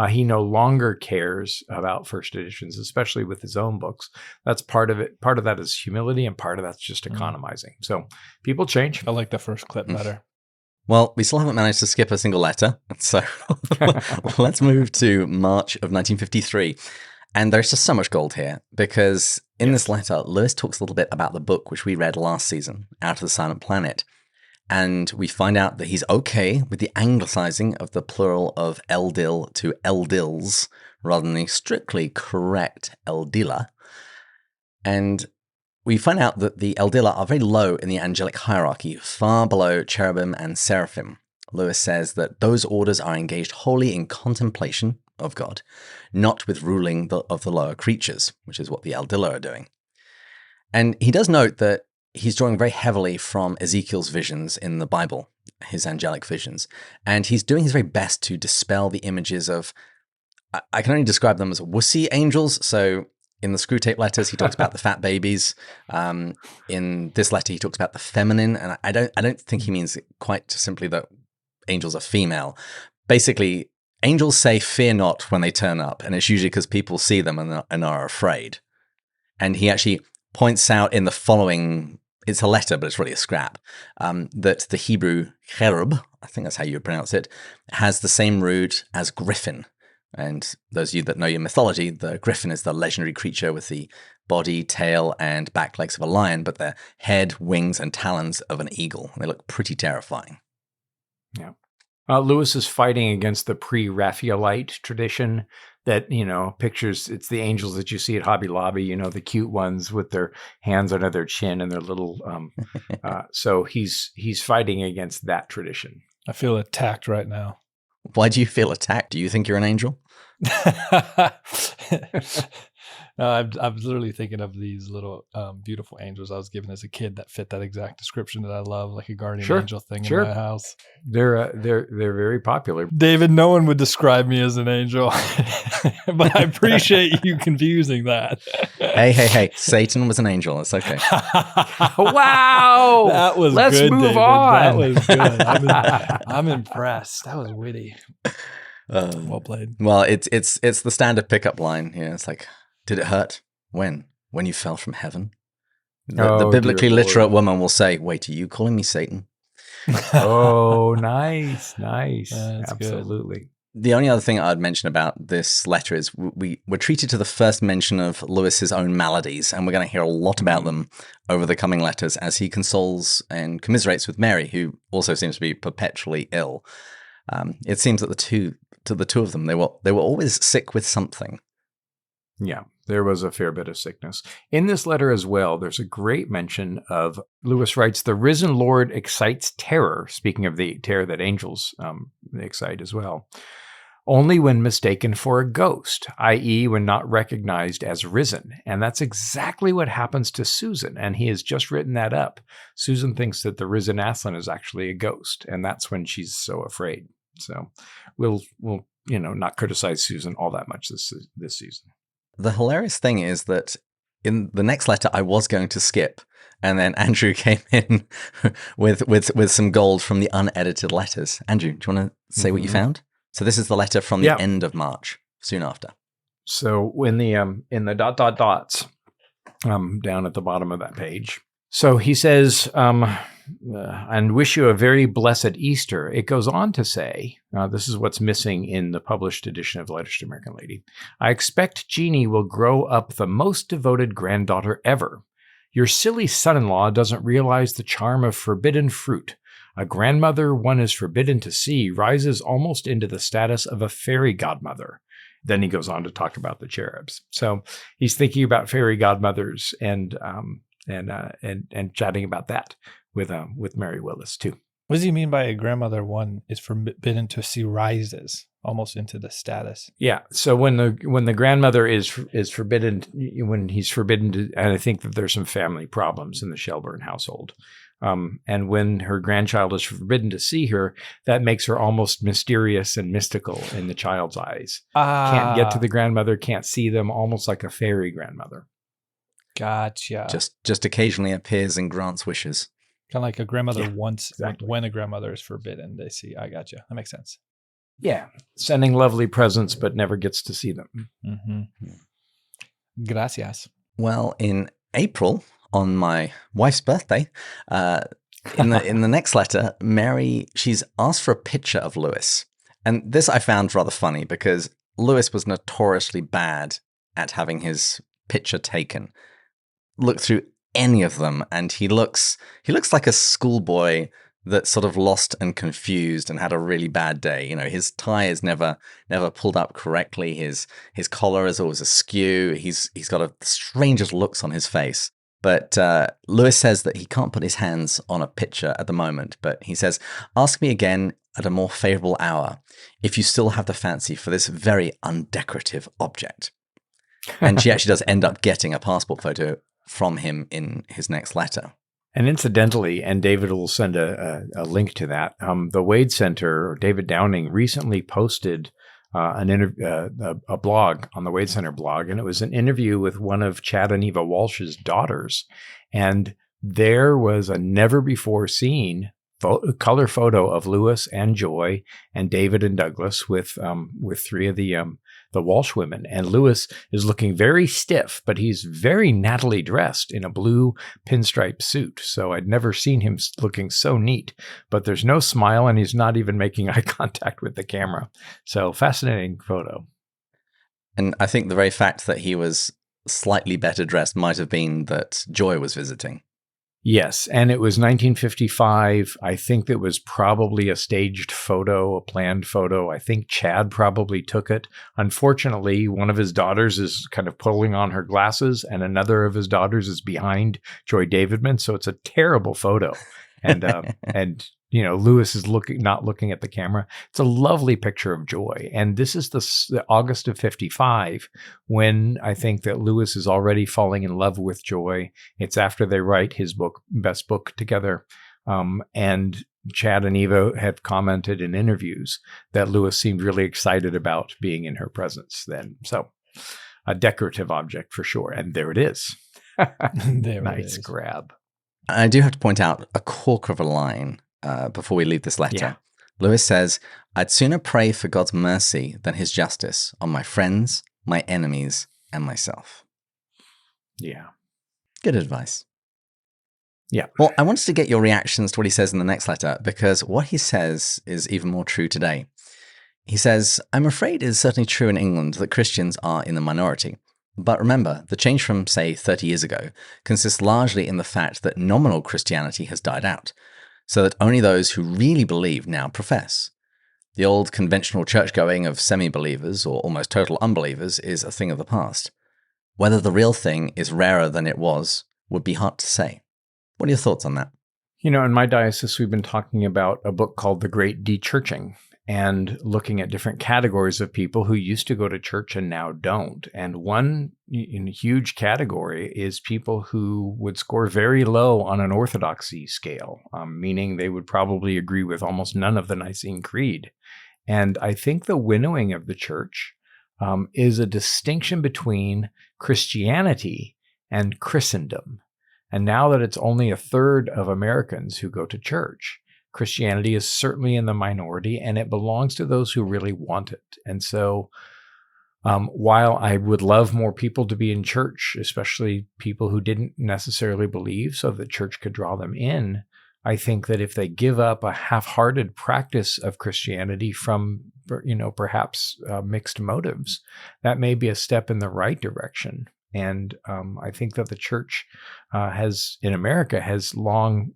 he no longer cares about first editions, especially with his own books. That's part of it. Part of that is humility and part of that's just economizing. So people change. I like the first clip better. Well, we still haven't managed to skip a single letter. So let's move to March of 1953. And there's just so much gold here because in this letter, Lewis talks a little bit about the book which we read last season, Out of the Silent Planet. And we find out that he's okay with the anglicizing of the plural of Eldil to Eldils rather than the strictly correct Eldila. And we find out that the Eldila are very low in the angelic hierarchy, far below cherubim and seraphim. Lewis says that those orders are engaged wholly in contemplation of God, not with ruling of the lower creatures, which is what the Eldila are doing. And he does note that he's drawing very heavily from Ezekiel's visions in the Bible, his angelic visions, and he's doing his very best to dispel the images of, I can only describe them as wussy angels. So in the Screwtape letters, he talks about the fat babies. In this letter, he talks about the feminine, and I don't think he means quite simply that angels are female. Basically, angels say fear not when they turn up, and it's usually because people see them and are afraid. And he actually points out in the following, it's a letter, but it's really a scrap, that the Hebrew cherub, I think that's how you would pronounce it, has the same root as griffin. And those of you that know your mythology, the griffin is the legendary creature with the body, tail, and back legs of a lion, but the head, wings, and talons of an eagle. They look pretty terrifying. Yeah. Lewis is fighting against the pre-Raphaelite tradition that, pictures, it's the angels that you see at Hobby Lobby, the cute ones with their hands under their chin and their little, so he's fighting against that tradition. I feel attacked right now. Why do you feel attacked? Do you think you're an angel? No, I'm literally thinking of these little beautiful angels I was given as a kid that fit that exact description that I love, like a guardian angel thing in my house. They're very popular. David, no one would describe me as an angel, but I appreciate you confusing that. Hey! Satan was an angel. It's okay. Wow, that was Let's good, move David. on. That was good. I'm impressed. That was witty. Well played. Well, it's the standard pickup line here. It's like, did it hurt? When you fell from heaven? The biblically literate woman will say, wait, are you calling me Satan? Oh, nice. That's absolutely good. The only other thing I'd mention about this letter is we're treated to the first mention of Lewis's own maladies, and we're going to hear a lot about them over the coming letters as he consoles and commiserates with Mary, who also seems to be perpetually ill. It seems that the two of them, they were always sick with something. Yeah, there was a fair bit of sickness. In this letter as well, there's a great mention of, Lewis writes, the risen Lord excites terror, speaking of the terror that angels excite as well, only when mistaken for a ghost, i.e. when not recognized as risen. And that's exactly what happens to Susan, and he has just written that up. Susan thinks that the risen Aslan is actually a ghost, and that's when she's so afraid. So we'll not criticize Susan all that much this season. The hilarious thing is that in the next letter I was going to skip, and then Andrew came in with some gold from the unedited letters. Andrew, do you want to say what you found? So this is the letter from the end of March, soon after. So in the ... dots down at the bottom of that page. So he says, and wish you a very blessed Easter. It goes on to say, this is what's missing in the published edition of Letters to American Lady. I expect Jeannie will grow up the most devoted granddaughter ever. Your silly son-in-law doesn't realize the charm of forbidden fruit. A grandmother one is forbidden to see rises almost into the status of a fairy godmother. Then he goes on to talk about the cherubs. So he's thinking about fairy godmothers and chatting about that with Mary Willis too. What does he mean by a grandmother one is forbidden to see rises almost into the status? Yeah. So when the grandmother is forbidden, when he's forbidden to, and I think that there's some family problems in the Shelburne household. And when her grandchild is forbidden to see her, that makes her almost mysterious and mystical in the child's eyes. Can't get to the grandmother, can't see them, almost like a fairy grandmother. Gotcha. Just occasionally appears and grants wishes. Kind of like a grandmother once, exactly. When a grandmother is forbidden, they see. I gotcha. That makes sense. Yeah. Sending lovely presents, but never gets to see them. Mm-hmm. Gracias. Well, in April, on my wife's birthday, in the next letter, Mary, she's asked for a picture of Lewis. And this I found rather funny because Lewis was notoriously bad at having his picture taken. Look through any of them, and he looks like a schoolboy that's sort of lost and confused and had a really bad day. You know, his tie is never pulled up correctly. His collar is always askew. He's got the strangest looks on his face. But Lewis says that he can't put his hands on a picture at the moment, but he says, ask me again at a more favorable hour if you still have the fancy for this very undecorative object. And she actually does end up getting a passport photo from him in his next letter. And incidentally, and David will send a link to that, the Wade Center, or David Downing, recently posted a blog on the Wade Center blog, and it was an interview with one of Chad and Eva Walsh's daughters. And there was a never-before-seen color photo of Lewis and Joy and David and Douglas with three of the Walsh women. And Lewis is looking very stiff, but he's very nattily dressed in a blue pinstripe suit. So I'd never seen him looking so neat, but there's no smile and he's not even making eye contact with the camera. So fascinating photo. And I think the very fact that he was slightly better dressed might have been that Joy was visiting. Yes, and it was 1955. I think it was probably a staged photo, a planned photo. I think Chad probably took it. Unfortunately, one of his daughters is kind of pulling on her glasses, and another of his daughters is behind Joy Davidman. So it's a terrible photo. And you know, Lewis is not looking at the camera. It's a lovely picture of Joy. And this is the August of 55, when I think that Lewis is already falling in love with Joy. It's after they write his book, best book together. And Chad and Eva have commented in interviews that Lewis seemed really excited about being in her presence then. So a decorative object for sure. And there it is. Nice grab. I do have to point out a corker of a line before we leave this letter. Yeah. Lewis says, I'd sooner pray for God's mercy than his justice on my friends, my enemies, and myself. Yeah. Good advice. Yeah. Well, I wanted to get your reactions to what he says in the next letter, because what he says is even more true today. He says, I'm afraid it is certainly true in England that Christians are in the minority. But remember, the change from, say, 30 years ago consists largely in the fact that nominal Christianity has died out, so that only those who really believe now profess. The old conventional church-going of semi-believers or almost total unbelievers is a thing of the past. Whether the real thing is rarer than it was would be hard to say. What are your thoughts on that? You know, in my diocese, we've been talking about a book called The Great Dechurching, and looking at different categories of people who used to go to church and now don't. And one huge category is people who would score very low on an orthodoxy scale, meaning they would probably agree with almost none of the Nicene Creed. And I think the winnowing of the church is a distinction between Christianity and Christendom. And now that it's only a third of Americans who go to church, Christianity is certainly in the minority, and it belongs to those who really want it. And so while I would love more people to be in church, especially people who didn't necessarily believe, so the church could draw them in, I think that if they give up a half-hearted practice of Christianity from, perhaps mixed motives, that may be a step in the right direction. And I think that the church in America has long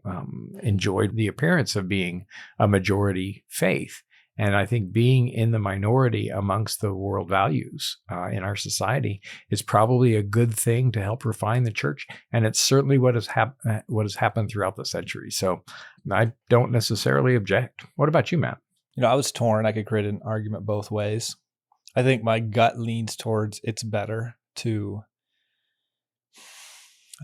enjoyed the appearance of being a majority faith. And I think being in the minority amongst the world values in our society is probably a good thing to help refine the church. And it's certainly what has happened throughout the century. So I don't necessarily object. What about you, Matt? I was torn. I could create an argument both ways. I think my gut leans towards it's better to,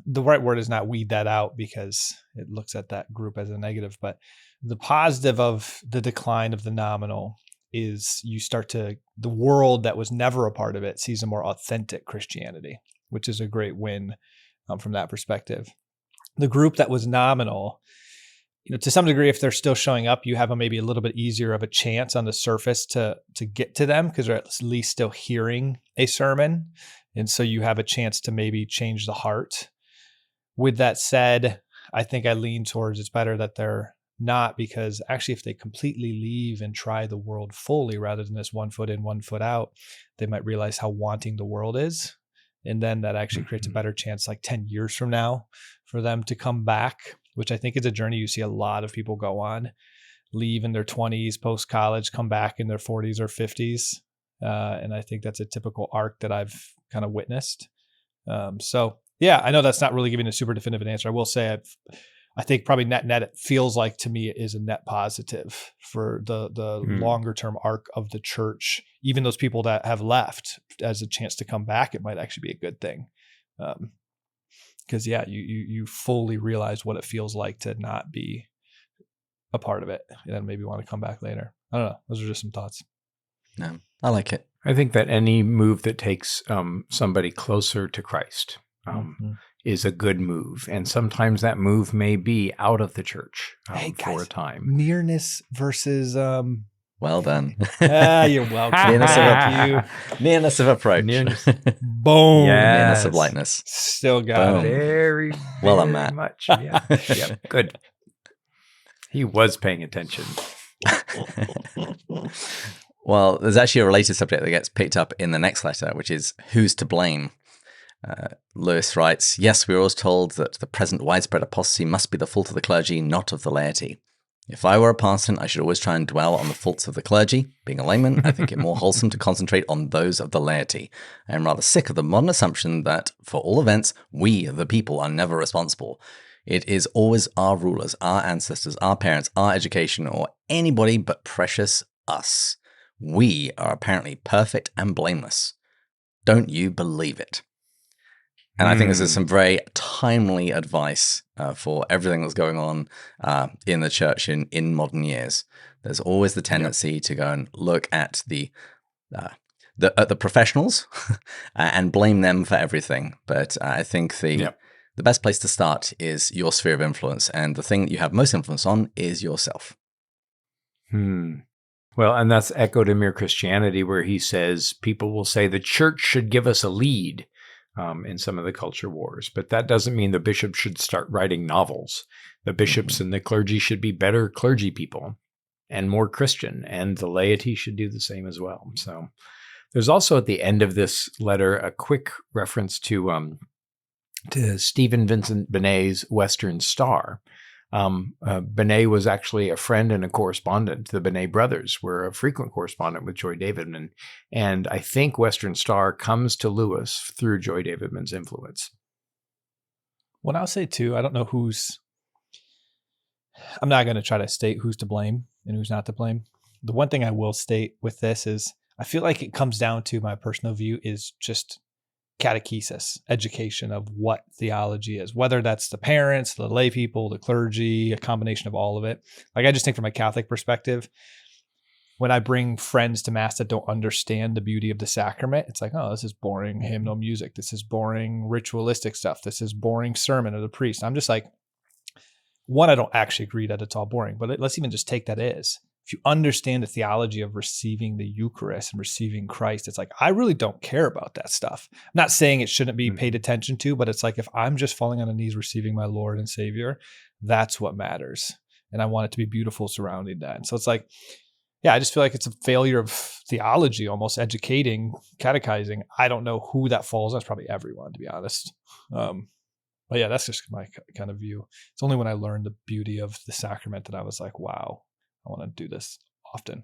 the right word is not weed that out because it looks at that group as a negative, but the positive of the decline of the nominal is the world that was never a part of it sees a more authentic Christianity, which is a great win from that perspective. The group that was nominal, to some degree, if they're still showing up, you have maybe a little bit easier of a chance on the surface to get to them because they're at least still hearing a sermon. And so you have a chance to maybe change the heart. With that said, I think I lean towards it's better that they're not, because actually if they completely leave and try the world fully rather than this 1 foot in, 1 foot out, they might realize how wanting the world is. And then that actually creates a better chance like 10 years from now for them to come back, which I think is a journey you see a lot of people go on, leave in their 20s, post-college, come back in their 40s or 50s. And I think that's a typical arc that I've kind of witnessed. Yeah, I know that's not really giving a super definitive answer. I will say I think probably net, it feels like to me it is a net positive for the longer term arc of the church. Even those people that have left as a chance to come back, it might actually be a good thing. Because you fully realize what it feels like to not be a part of it and then maybe want to come back later. I don't know. Those are just some thoughts. No, I like it. I think that any move that takes somebody closer to Christ is a good move. And sometimes that move may be out of the church for a time. Nearness versus... Well done. You're welcome. Nearness of approach. Boom. Yes. Nearness of lightness. Still got it. Very, well done, very Matt. much. Yeah. Yep. Good. He was paying attention. Well, there's actually a related subject that gets picked up in the next letter, which is who's to blame? Lewis writes, yes, we are always told that the present widespread apostasy must be the fault of the clergy, not of the laity. If I were a parson, I should always try and dwell on the faults of the clergy. Being a layman, I think it more wholesome to concentrate on those of the laity. I am rather sick of the modern assumption that, for all events, we, the people, are never responsible. It is always our rulers, our ancestors, our parents, our education, or anybody but precious us. We are apparently perfect and blameless. Don't you believe it? And I think this is some very timely advice for everything that's going on in the church in modern years. There's always the tendency to go and look at the professionals and blame them for everything. But I think the best place to start is your sphere of influence, and the thing that you have most influence on is yourself. Well, and that's echoed in Mere Christianity, where he says people will say the church should give us a lead in some of the culture wars. But that doesn't mean the bishop should start writing novels. The bishops and the clergy should be better clergy people and more Christian, and the laity should do the same as well. So there's also at the end of this letter a quick reference to Stephen Vincent Benet's Western Star. Benet was actually a friend and a correspondent. The Benet brothers were a frequent correspondent with Joy Davidman. And I think Western Star comes to Lewis through Joy Davidman's influence. Well, I'll say too, I don't know I'm not going to try to state who's to blame and who's not to blame. The one thing I will state with this is I feel like it comes down to my personal view is just catechesis, education of what theology is, whether that's the parents, the lay people, the clergy, a combination of all of it. Like I just think from a Catholic perspective, when I bring friends to Mass that don't understand the beauty of the sacrament, it's like, oh, this is boring hymnal music. This is boring ritualistic stuff. This is boring sermon of the priest. I'm just like, one, I don't actually agree that it's all boring, but let's even just take that as. If you understand the theology of receiving the Eucharist and receiving Christ, it's like, I really don't care about that stuff. I'm not saying it shouldn't be paid attention to, but it's like, if I'm just falling on the knees receiving my Lord and Savior, that's what matters. And I want it to be beautiful surrounding that. And so it's like, yeah, I just feel like it's a failure of theology, almost educating, catechizing. I don't know who that falls on. It's probably everyone, to be honest. But yeah, that's just my kind of view. It's only when I learned the beauty of the sacrament that I was like, wow, I want to do this often.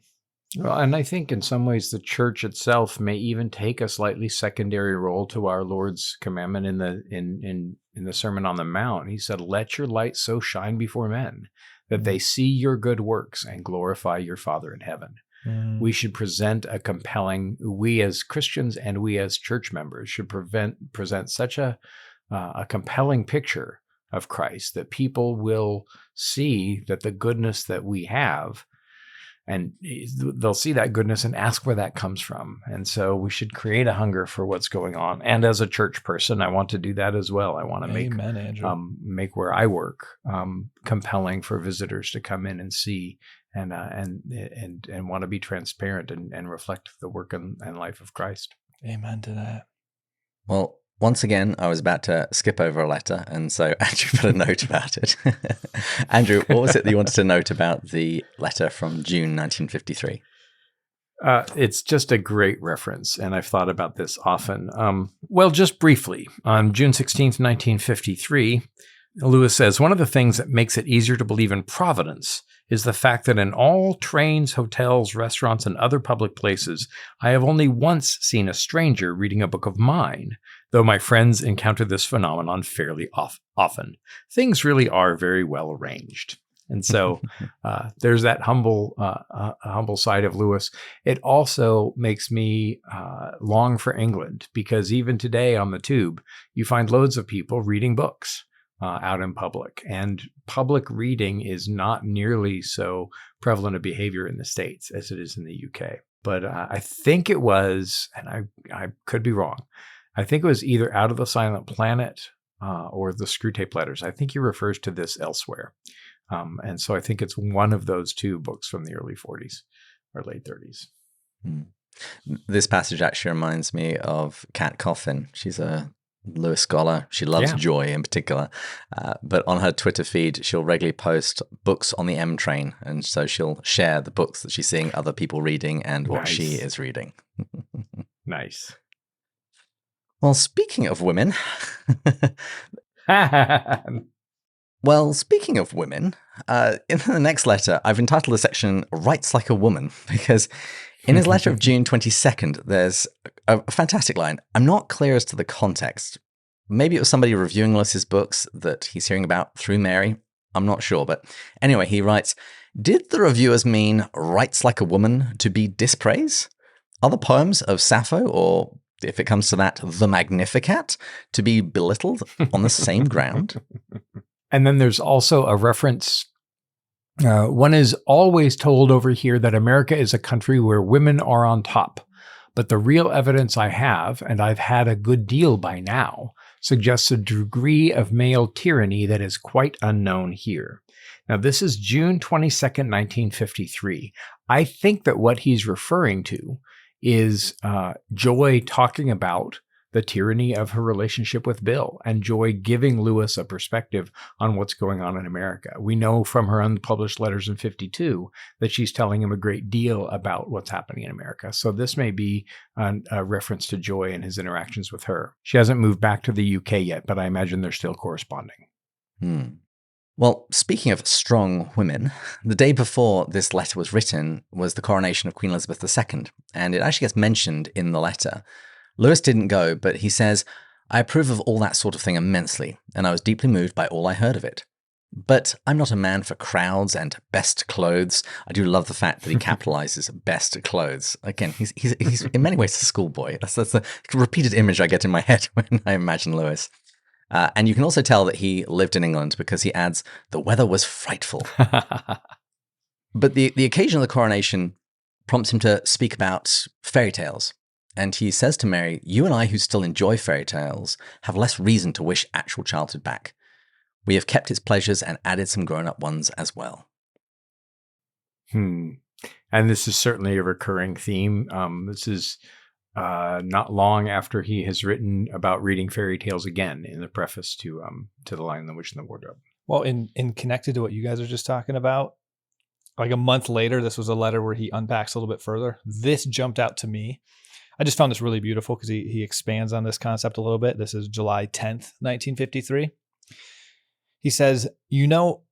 Well, and I think in some ways the church itself may even take a slightly secondary role to our Lord's commandment in the Sermon on the Mount. He said, "Let your light so shine before men that they see your good works and glorify your Father in heaven." We should present a compelling, we as Christians and we as church members should present such a compelling picture of Christ that people will see that the goodness that we have, and they'll see that goodness and ask where that comes from. And so we should create a hunger for what's going on. And as a church person, I want to do that as well. I want to make where I work compelling for visitors to come in and see and want to be transparent and reflect the work and life of Christ. Amen to that. Well, once again, I was about to skip over a letter, and so Andrew put a note about it. Andrew, what was it that you wanted to note about the letter from June 1953? It's just a great reference, and I've thought about this often. Well, just briefly, on June 16th, 1953, Lewis says, "One of the things that makes it easier to believe in providence is the fact that in all trains, hotels, restaurants, and other public places, I have only once seen a stranger reading a book of mine, though my friends encounter this phenomenon fairly often. Things really are very well arranged." And so there's that humble side of Lewis. It also makes me long for England, because even today on the tube, you find loads of people reading books out in public. And public reading is not nearly so prevalent a behavior in the States as it is in the UK. But I think it was, and I could be wrong, I think it was either Out of the Silent Planet or the Screwtape Letters. I think he refers to this elsewhere. And so I think it's one of those two books from the early 40s or late 30s. This passage actually reminds me of Kat Coffin. She's a Lewis scholar. She loves joy in particular. But on her Twitter feed, she'll regularly post books on the M train. And so she'll share the books that she's seeing other people reading and what she is reading. Nice. Well, speaking of women... Well, speaking of women, in the next letter, I've entitled the section "Writes Like a Woman," because in his letter of June 22nd, there's a fantastic line. I'm not clear as to the context. Maybe it was somebody reviewing Lewis's books that he's hearing about through Mary. I'm not sure. But anyway, he writes, "Did the reviewers mean writes like a woman to be dispraise? Are the poems of Sappho, or if it comes to that, the Magnificat, to be belittled on the same ground?" And then there's also a reference. One is always told over here that America is a country where women are on top. But the real evidence I have, and I've had a good deal by now, suggests a degree of male tyranny that is quite unknown here. Now, this is June 22nd, 1953. I think that what he's referring to is Joy talking about the tyranny of her relationship with Bill, and Joy giving Lewis a perspective on what's going on in America. We know from her unpublished letters in 52 that she's telling him a great deal about what's happening in America. So this may be a reference to Joy and his interactions with her. She hasn't moved back to the UK yet, but I imagine they're still corresponding. Well, speaking of strong women, the day before this letter was written was the coronation of Queen Elizabeth II, and it actually gets mentioned in the letter. Lewis didn't go, but he says, "I approve of all that sort of thing immensely, and I was deeply moved by all I heard of it. But I'm not a man for crowds and best clothes." I do love the fact that he capitalizes best clothes. Again, he's in many ways a schoolboy. That's the repeated image I get in my head when I imagine Lewis. And you can also tell that he lived in England because he adds, "The weather was frightful." But the occasion of the coronation prompts him to speak about fairy tales. And he says to Mary, "You and I who still enjoy fairy tales have less reason to wish actual childhood back. We have kept its pleasures and added some grown-up ones as well." And this is certainly a recurring theme. This is not long after he has written about reading fairy tales again in the preface to The Lion, the Witch, and the Wardrobe. Well, in connected to what you guys are just talking about, like a month later, this was a letter where he unpacks a little bit further. This jumped out to me. I just found this really beautiful because he expands on this concept a little bit. This is July 10th, 1953. He says,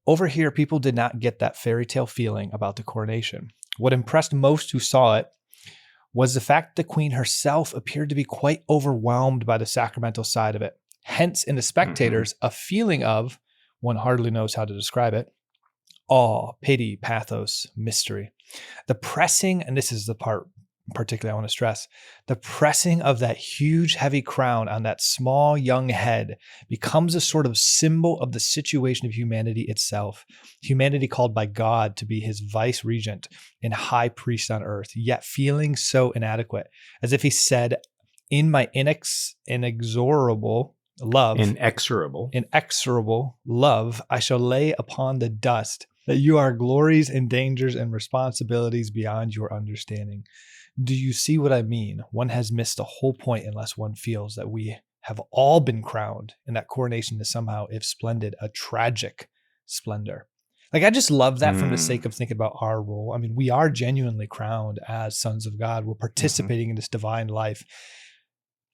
over here, people did not get that fairy tale feeling about the coronation. What impressed most who saw it was the fact that the queen herself appeared to be quite overwhelmed by the sacramental side of it. Hence, in the spectators, a feeling of, one hardly knows how to describe it, awe, pity, pathos, mystery. The pressing, and this is the part particularly I want to stress, the pressing of that huge, heavy crown on that small, young head becomes a sort of symbol of the situation of humanity itself. Humanity called by God to be his vice regent and high priest on earth, yet feeling so inadequate, as if he said, in my inexorable love, I shall lay upon the dust that you are glories and dangers and responsibilities beyond your understanding. Do you see what I mean? One has missed the whole point unless one feels that we have all been crowned and that coronation is somehow, if splendid, a tragic splendor. Like, I just love that from the sake of thinking about our role. I mean, we are genuinely crowned as sons of God. We're participating in this divine life.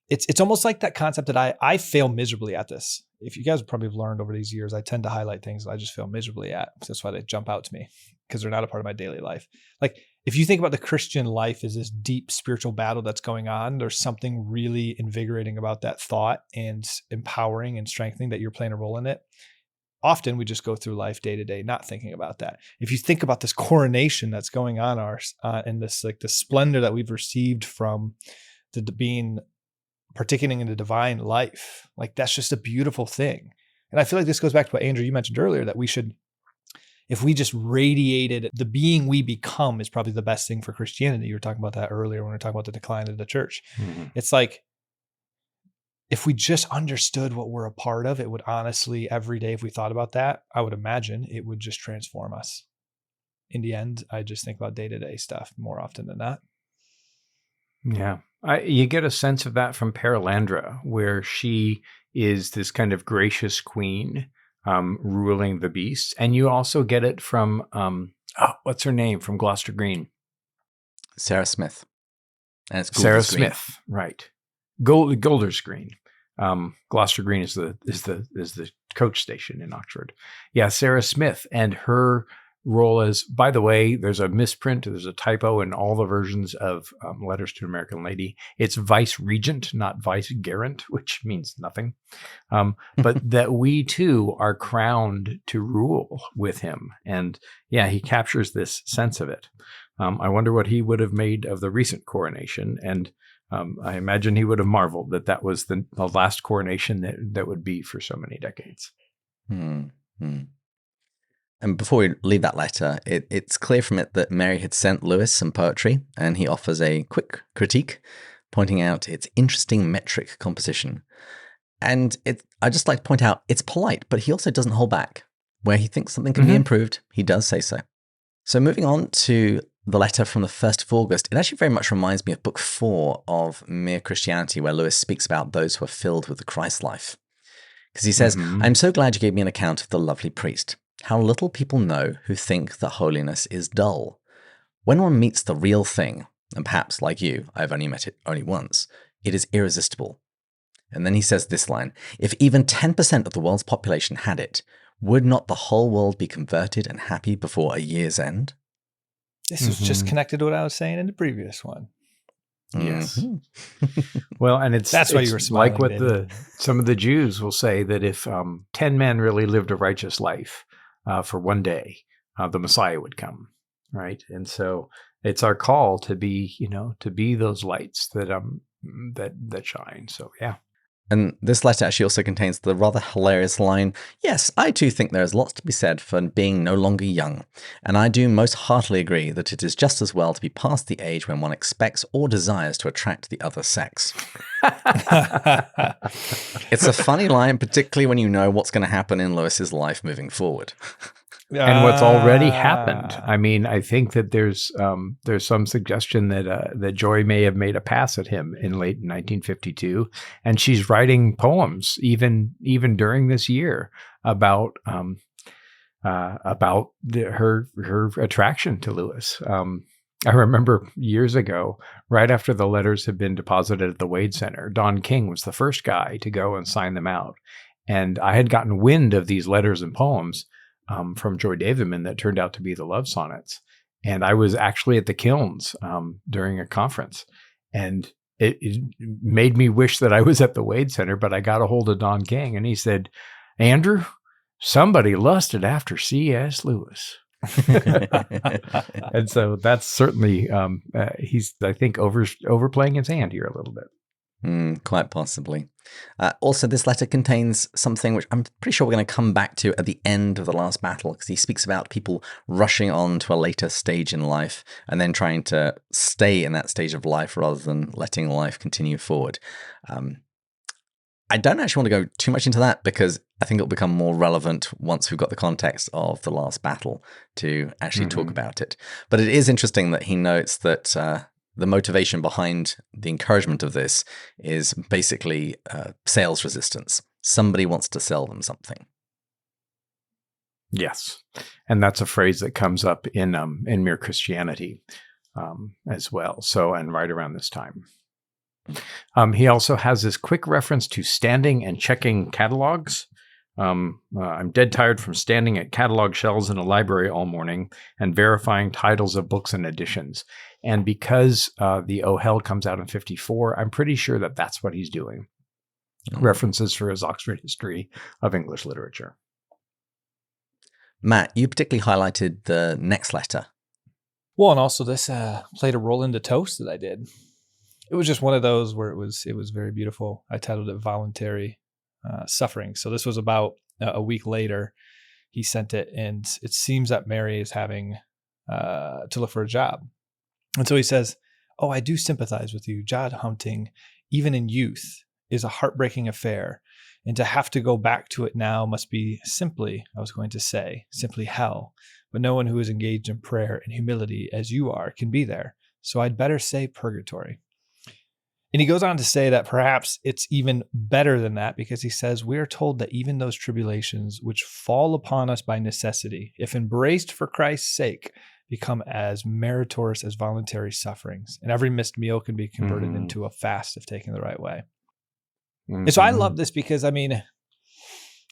It's almost like that concept that I fail miserably at this. If you guys probably have learned over these years, I tend to highlight things that I just fail miserably at. That's why they jump out to me, because they're not a part of my daily life. Like, if you think about the Christian life as this deep spiritual battle that's going on, there's something really invigorating about that thought and empowering and strengthening that you're playing a role in it. Often we just go through life day to day, not thinking about that. If you think about this coronation that's going on and this, like, the splendor that we've received from the being partaking in the divine life, like, that's just a beautiful thing. And I feel like this goes back to what Andrew, you mentioned earlier, that we should, if we just radiated the being we become, is probably the best thing for Christianity. You were talking about that earlier when we were talking about the decline of the church. It's like, if we just understood what we're a part of, it would honestly, every day, if we thought about that, I would imagine it would just transform us. In the end, I just think about day-to-day stuff more often than not. Yeah. You get a sense of that from Perelandra, where she is this kind of gracious queen ruling the beasts. And you also get it from, what's her name from Gloucester Green? Sarah Smith. And it's Sarah Golders Green. Smith, right. Golders Green. Gloucester Green is the coach station in Oxford. Yeah, Sarah Smith, and her role as, by the way, there's a misprint, there's a typo in all the versions of Letters to an American Lady. It's vice regent, not vice gerent, which means nothing. But that we too are crowned to rule with him. And yeah, he captures this sense of it. I wonder what he would have made of the recent coronation. And I imagine he would have marveled that was the last coronation that would be for so many decades. And before we leave that letter, it's clear from it that Mary had sent Lewis some poetry, and he offers a quick critique, pointing out its interesting metric composition. And I just like to point out, it's polite, but he also doesn't hold back. Where he thinks something can be improved, he does say so. So moving on to the letter from the 1st of August, it actually very much reminds me of book 4 of Mere Christianity, where Lewis speaks about those who are filled with the Christ life. Because he says, "I'm so glad you gave me an account of the lovely priest. How little people know who think that holiness is dull. When one meets the real thing, and perhaps, like you, I've only met it only once, it is irresistible." And then he says this line, "If even 10% of the world's population had it, would not the whole world be converted and happy before a year's end?" This was just connected to what I was saying in the previous one. Yes. Well, and that's why you were smiling, like what some of the Jews will say, that if 10 men really lived a righteous life for one day, the Messiah would come, right? And so it's our call to be those lights that shine. So yeah. And this letter actually also contains the rather hilarious line, "Yes, I too think there is lots to be said for being no longer young, and I do most heartily agree that it is just as well to be past the age when one expects or desires to attract the other sex." It's a funny line, particularly when you know what's going to happen in Lewis's life moving forward. And what's already happened. I mean, I think that there's some suggestion that Joy may have made a pass at him in late 1952, and she's writing poems even during this year about her attraction to Lewis. I remember years ago, right after the letters had been deposited at the Wade Center, Don King was the first guy to go and sign them out, and I had gotten wind of these letters and poems from Joy Davidman that turned out to be the love sonnets. And I was actually at the Kilns during a conference, and it made me wish that I was at the Wade Center, but I got a hold of Don King, and he said, "Andrew, somebody lusted after C.S. Lewis." And so that's certainly, he's, I think, overplaying his hand here a little bit. Quite possibly. Also, this letter contains something which I'm pretty sure we're going to come back to at the end of the last battle, because he speaks about people rushing on to a later stage in life and then trying to stay in that stage of life rather than letting life continue forward. I don't actually want to go too much into that because I think it'll become more relevant once we've got the context of the last battle to actually talk about it. But it is interesting that he notes that the motivation behind the encouragement of this is basically sales resistance. Somebody wants to sell them something. Yes, and that's a phrase that comes up in Mere Christianity as well. So, and right around this time. He also has this quick reference to standing and checking catalogs. I'm dead tired from standing at catalog shelves in a library all morning and verifying titles of books and editions. And because the Oh Hell comes out in 1954, I'm pretty sure that that's what he's doing. References for his Oxford History of English Literature. Matt, you particularly highlighted the next letter. Well, and also this played a role in the toast that I did. It was just one of those where it was very beautiful. I titled it Voluntary Sufferings. So this was about a week later. He sent it, and it seems that Mary is having to look for a job. And so he says, "Oh, I do sympathize with you. Job hunting, even in youth, is a heartbreaking affair. And to have to go back to it now must be simply hell. But no one who is engaged in prayer and humility as you are can be there. So I'd better say purgatory." And he goes on to say that perhaps it's even better than that, because he says, "We are told that even those tribulations which fall upon us by necessity, if embraced for Christ's sake, become as meritorious as voluntary sufferings. And every missed meal can be converted into a fast if taken the right way." And so I love this because, I mean, it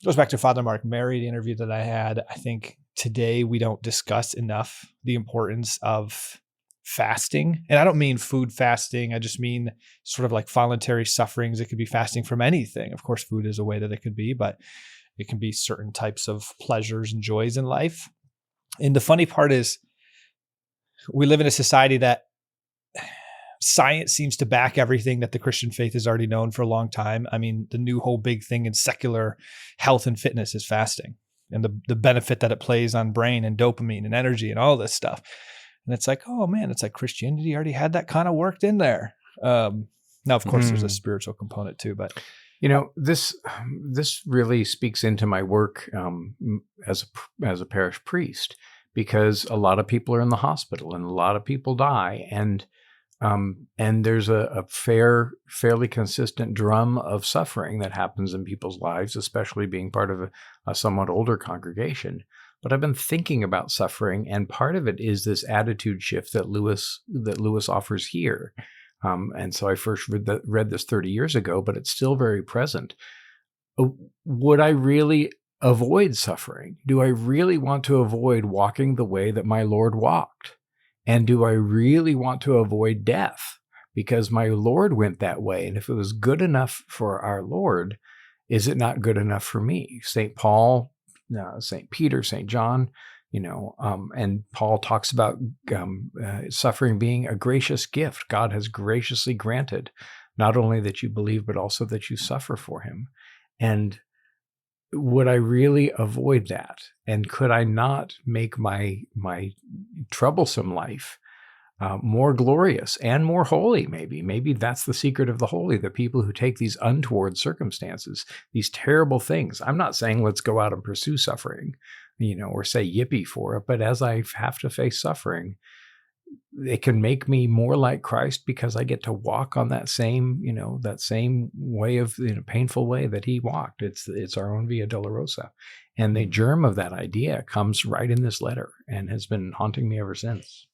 goes back to Father Mark Mary, the interview that I had. I think today we don't discuss enough the importance of fasting. And I don't mean food fasting. I just mean sort of like voluntary sufferings. It could be fasting from anything. Of course, food is a way that it could be, but it can be certain types of pleasures and joys in life. And the funny part is we live in a society that science seems to back everything that the Christian faith has already known for a long time. I mean, the new whole big thing in secular health and fitness is fasting, and the benefit that it plays on brain and dopamine and energy and all this stuff. And it's like, oh man, it's like Christianity already had that kind of worked in there. Now, of course, there's a spiritual component too, but you know, this really speaks into my work as a parish priest, because a lot of people are in the hospital and a lot of people die, and there's a fairly consistent drum of suffering that happens in people's lives, especially being part of a somewhat older congregation. But I've been thinking about suffering, and part of it is this attitude shift that Lewis offers here. And so I first read this 30 years ago, but it's still very present. Would I really avoid suffering? Do I really want to avoid walking the way that my Lord walked? And do I really want to avoid death? Because my Lord went that way. And if it was good enough for our Lord, is it not good enough for me? St. Paul, St. Peter, St. John, and Paul talks about suffering being a gracious gift God has graciously granted not only that you believe, but also that you suffer for him. And would I really avoid that? And could I not make my troublesome life more glorious and more holy? Maybe that's the secret of the holy, the people who take these untoward circumstances, these terrible things. I'm not saying let's go out and pursue suffering, or say yippee for it, but as I have to face suffering, it can make me more like Christ because I get to walk on that same way of painful way that he walked. It's our own Via Dolorosa. And the germ of that idea comes right in this letter and has been haunting me ever since.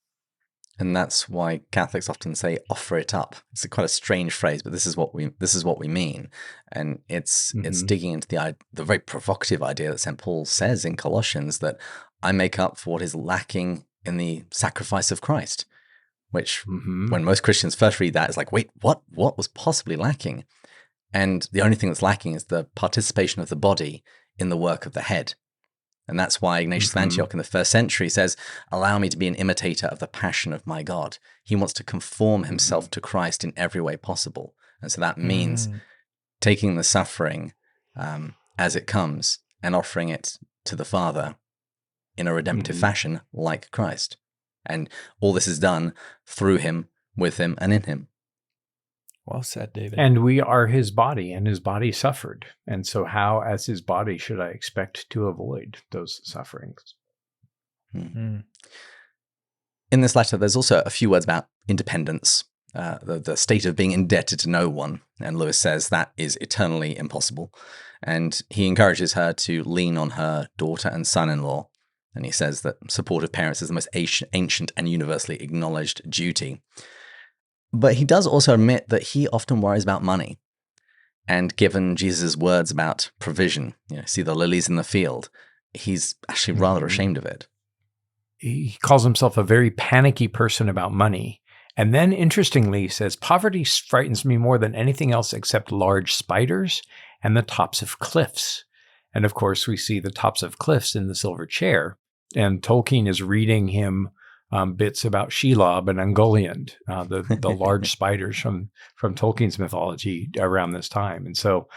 And that's why Catholics often say "offer it up." It's quite a strange phrase, but this is what we mean, and it's digging into the very provocative idea that St. Paul says in Colossians that I make up for what is lacking in the sacrifice of Christ. Which, when most Christians first read that, is like, wait, what? What was possibly lacking? And the only thing that's lacking is the participation of the body in the work of the head. And that's why Ignatius of Antioch in the 1st century says, allow me to be an imitator of the passion of my God. He wants to conform himself to Christ in every way possible. And so that means taking the suffering as it comes and offering it to the Father in a redemptive fashion like Christ. And all this is done through him, with him, and in him. Well said, David. And we are his body, and his body suffered. And so how, as his body, should I expect to avoid those sufferings? In this letter, there's also a few words about independence, the state of being indebted to no one. And Lewis says that is eternally impossible. And he encourages her to lean on her daughter and son-in-law. And he says that supportive parents is the most ancient and universally acknowledged duty. But he does also admit that he often worries about money. And given Jesus' words about provision, see the lilies in the field, he's actually rather ashamed of it. He calls himself a very panicky person about money. And then, interestingly, he says, poverty frightens me more than anything else except large spiders and the tops of cliffs. And of course, we see the tops of cliffs in the Silver Chair. And Tolkien is reading him bits about Shelob and Ungoliant, the large spiders from Tolkien's mythology around this time. And so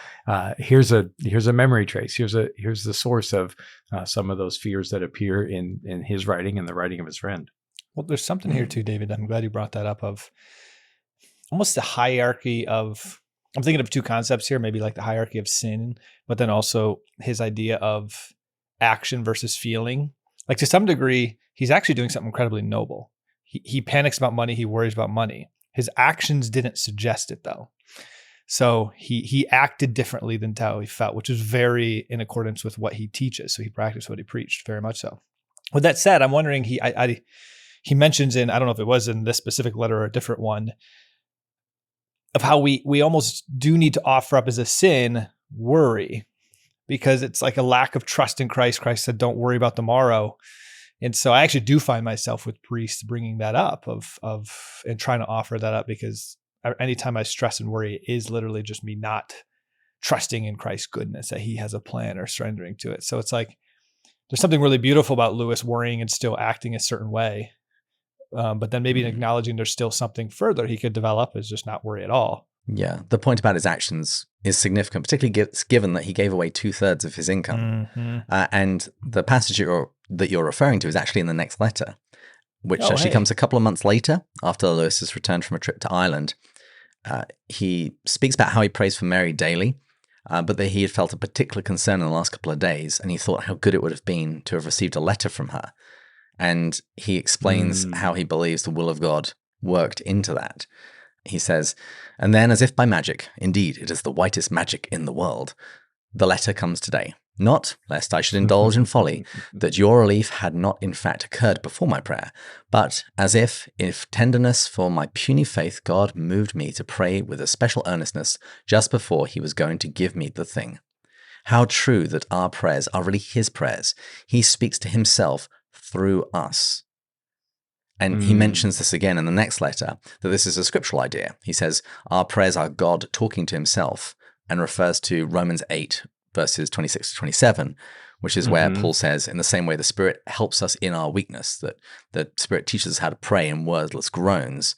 here's a memory trace. Here's the source of some of those fears that appear in his writing and the writing of his friend. Well, there's something here too, David. I'm glad you brought that up, of almost the hierarchy of, I'm thinking of two concepts here, maybe like the hierarchy of sin, but then also his idea of action versus feeling. Like, to some degree, he's actually doing something incredibly noble. He panics about money. He worries about money. His actions didn't suggest it, though. So he acted differently than how he felt, which is very in accordance with what he teaches. So he practiced what he preached, very much so. With that said, I'm wondering, he mentions in, I don't know if it was in this specific letter or a different one, of how we almost do need to offer up as a sin worry, because it's like a lack of trust in Christ. Christ said, don't worry about tomorrow. And so I actually do find myself with priests bringing that up and trying to offer that up, because anytime I stress and worry, it is literally just me not trusting in Christ's goodness, that he has a plan, or surrendering to it. So it's like, there's something really beautiful about Lewis worrying and still acting a certain way. But then maybe acknowledging there's still something further he could develop, is just not worry at all. Yeah, the point about his actions is significant, particularly given that he gave away 2/3 of his income. And the passage that you're referring to is actually in the next letter, which comes a couple of months later, after Lewis has returned from a trip to Ireland. He speaks about how he prays for Mary daily, but that he had felt a particular concern in the last couple of days, and he thought how good it would have been to have received a letter from her. And he explains how he believes the will of God worked into that. He says, and then, as if by magic, indeed it is the whitest magic in the world, the letter comes today. Not, lest I should indulge in folly, that your relief had not in fact occurred before my prayer, but as if tenderness for my puny faith, God moved me to pray with a special earnestness just before he was going to give me the thing. How true that our prayers are really his prayers. He speaks to himself through us. And he mentions this again in the next letter, that this is a scriptural idea. He says, our prayers are God talking to himself, and refers to Romans 8, verses 26 to 27, which is where Paul says, in the same way the Spirit helps us in our weakness, that the Spirit teaches us how to pray in wordless groans.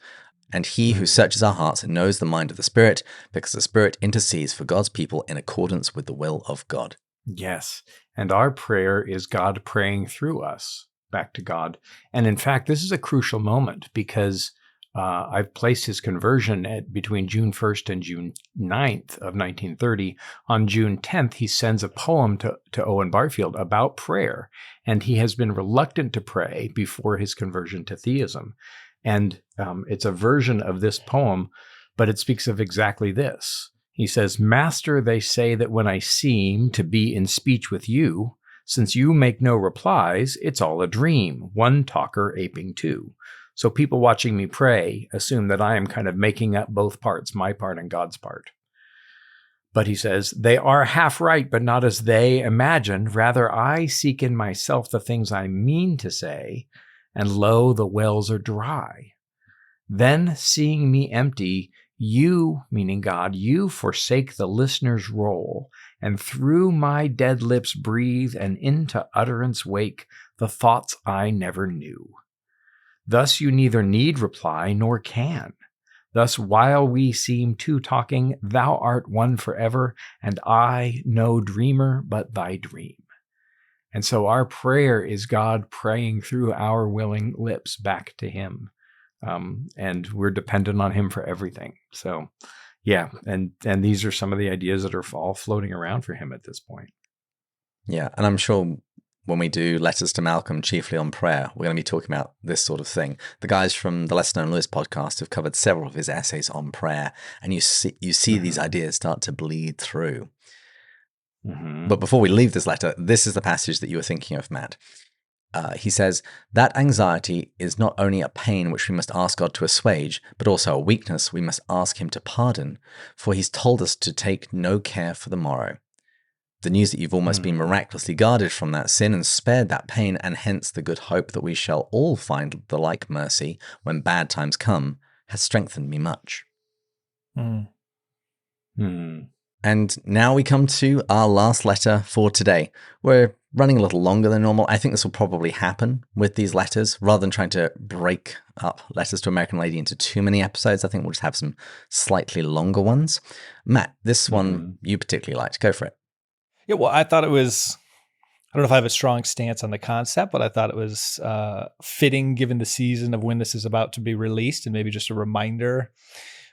And he who searches our hearts knows the mind of the Spirit, because the Spirit intercedes for God's people in accordance with the will of God. Yes. And our prayer is God praying through us back to God. And in fact, this is a crucial moment because I've placed his conversion at between June 1st and June 9th of 1930. On June 10th, he sends a poem to Owen Barfield about prayer. And he has been reluctant to pray before his conversion to theism. And it's a version of this poem, but it speaks of exactly this. He says, "Master, they say that when I seem to be in speech with you, since you make no replies, it's all a dream, one talker aping two. So people watching me pray assume that I am kind of making up both parts, my part and God's part." But he says, "They are half right, but not as they imagine. Rather, I seek in myself the things I mean to say, and lo, the wells are dry. Then, seeing me empty, you," meaning God, "you forsake the listener's role, and through my dead lips breathe, and into utterance wake the thoughts I never knew. Thus you neither need reply nor can. Thus, while we seem two talking, thou art one forever, and I no dreamer but thy dream." And so our prayer is God praying through our willing lips back to him. And we're dependent on him for everything. So, yeah, and these are some of the ideas that are all floating around for him at this point. Yeah, and I'm sure when we do Letters to Malcolm, chiefly on prayer, we're going to be talking about this sort of thing. The guys from the Lesser Known Lewis podcast have covered several of his essays on prayer, and you see these ideas start to bleed through. But before we leave this letter, this is the passage that you were thinking of, Matt. He says, "That anxiety is not only a pain which we must ask God to assuage, but also a weakness we must ask him to pardon, for he's told us to take no care for the morrow. The news that you've almost been miraculously guarded from that sin and spared that pain, and hence the good hope that we shall all find the like mercy when bad times come, has strengthened me much." And now we come to our last letter for today. We're running a little longer than normal. I think this will probably happen with these letters. Rather than trying to break up Letters to American Lady into too many episodes, I think we'll just have some slightly longer ones. Matt, this one you particularly liked. Go for it. Yeah, well, I thought it was, I don't know if I have a strong stance on the concept, but I thought it was fitting given the season of when this is about to be released, and maybe just a reminder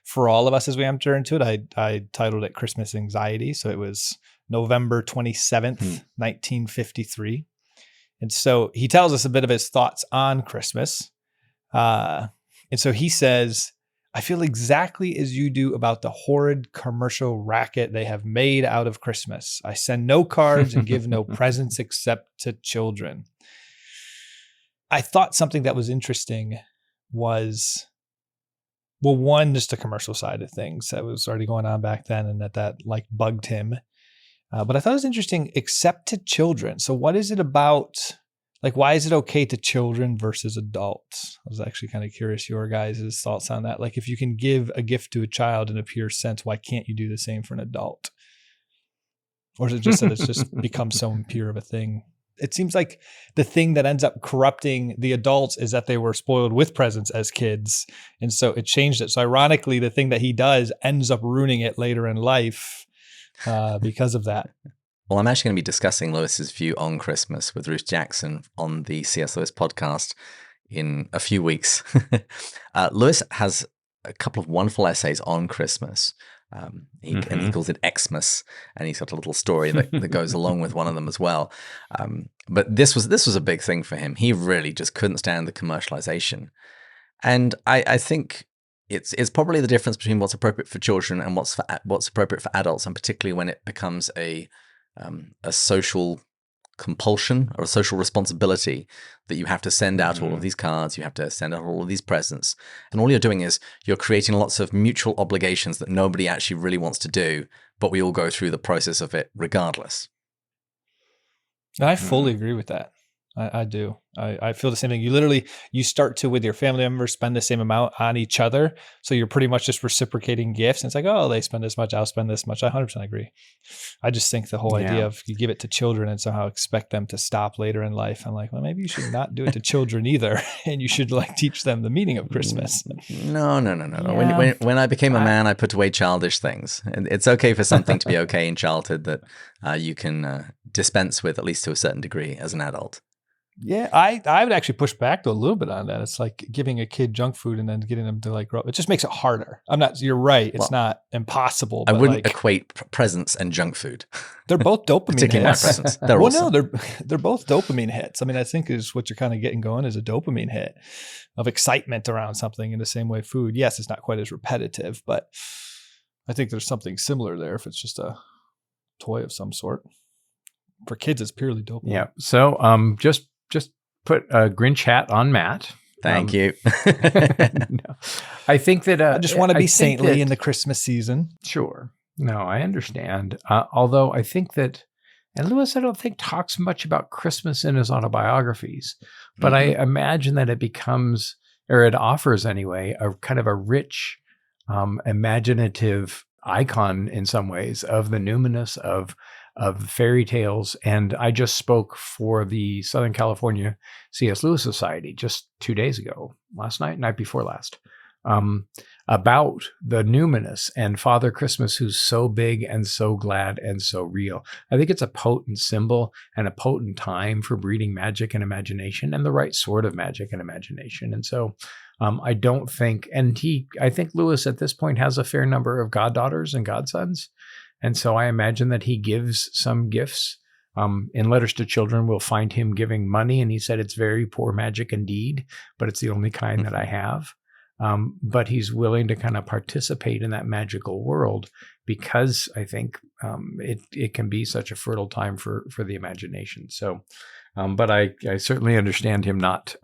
for all of us as we enter into it. I titled it Christmas Anxiety. So it was November 27th, 1953. And so he tells us a bit of his thoughts on Christmas. And so he says, "I feel exactly as you do about the horrid commercial racket they have made out of Christmas. I send no cards and give no presents except to children." I thought something that was interesting was, well, one, just the commercial side of things that was already going on back then, and that like bugged him. But I thought it was interesting, except to children. So what is it about? Like, why is it okay to children versus adults? I was actually kind of curious your guys' thoughts on that. Like, if you can give a gift to a child in a pure sense, why can't you do the same for an adult? Or is it just that it's just become so impure of a thing? It seems like the thing that ends up corrupting the adults is that they were spoiled with presents as kids. And so it changed it. So ironically, the thing that he does ends up ruining it later in life because of that. Well, I'm actually going to be discussing Lewis's view on Christmas with Ruth Jackson on the C.S. Lewis podcast in a few weeks. Lewis has a couple of wonderful essays on Christmas. And he calls it Xmas, and he's got a little story that goes along with one of them as well. But this was a big thing for him. He really just couldn't stand the commercialization. And I think it's probably the difference between what's appropriate for children and what's appropriate for adults, and particularly when it becomes a social compulsion or a social responsibility that you have to send out all of these cards, you have to send out all of these presents, and all you're doing is you're creating lots of mutual obligations that nobody actually really wants to do, but we all go through the process of it regardless. I fully agree with that. I do. I feel the same thing. You start to, with your family members, spend the same amount on each other. So you're pretty much just reciprocating gifts. And it's like, oh, they spend this much, I'll spend this much. I 100% agree. I just think the whole idea of you give it to children and somehow expect them to stop later in life. I'm like, well, maybe you should not do it to children either. And you should like teach them the meaning of Christmas. No. Yeah. When I became a man, I put away childish things. And it's okay for something to be okay in childhood that you can dispense with, at least to a certain degree, as an adult. Yeah, I would actually push back though a little bit on that. It's like giving a kid junk food and then getting them to like grow up. It just makes it harder. You're right. It's not impossible. I But wouldn't like, equate presents and junk food. they're both dopamine Particularly hits. my presents. They're awesome. No, they're both dopamine hits. I mean, I think is what you're kind of getting going is a dopamine hit of excitement around something in the same way food. Yes, it's not quite as repetitive, but I think there's something similar there if it's just a toy of some sort. For kids, it's purely dopamine. Yeah. So just put a Grinch hat on Matt. Thank you. No. I think that I just want to be think saintly that- in the Christmas season. Sure. No, I understand. Although I think that, and Lewis, I don't think talks much about Christmas in his autobiographies, but I imagine that it becomes, or it offers anyway, a kind of a rich, imaginative icon in some ways of the numinous of fairy tales. And I just spoke for the Southern California C.S. Lewis Society just 2 days ago, night before last, about the numinous and Father Christmas, who's so big and so glad and so real. I think it's a potent symbol and a potent time for breeding magic and imagination, and the right sort of magic and imagination. And so I don't think, I think Lewis at this point has a fair number of goddaughters and godsons. And so I imagine that he gives some gifts. In Letters to Children, we'll find him giving money. And he said, it's very poor magic indeed, but it's the only kind that I have. But he's willing to kind of participate in that magical world because I think it can be such a fertile time for the imagination. So, but I certainly understand him not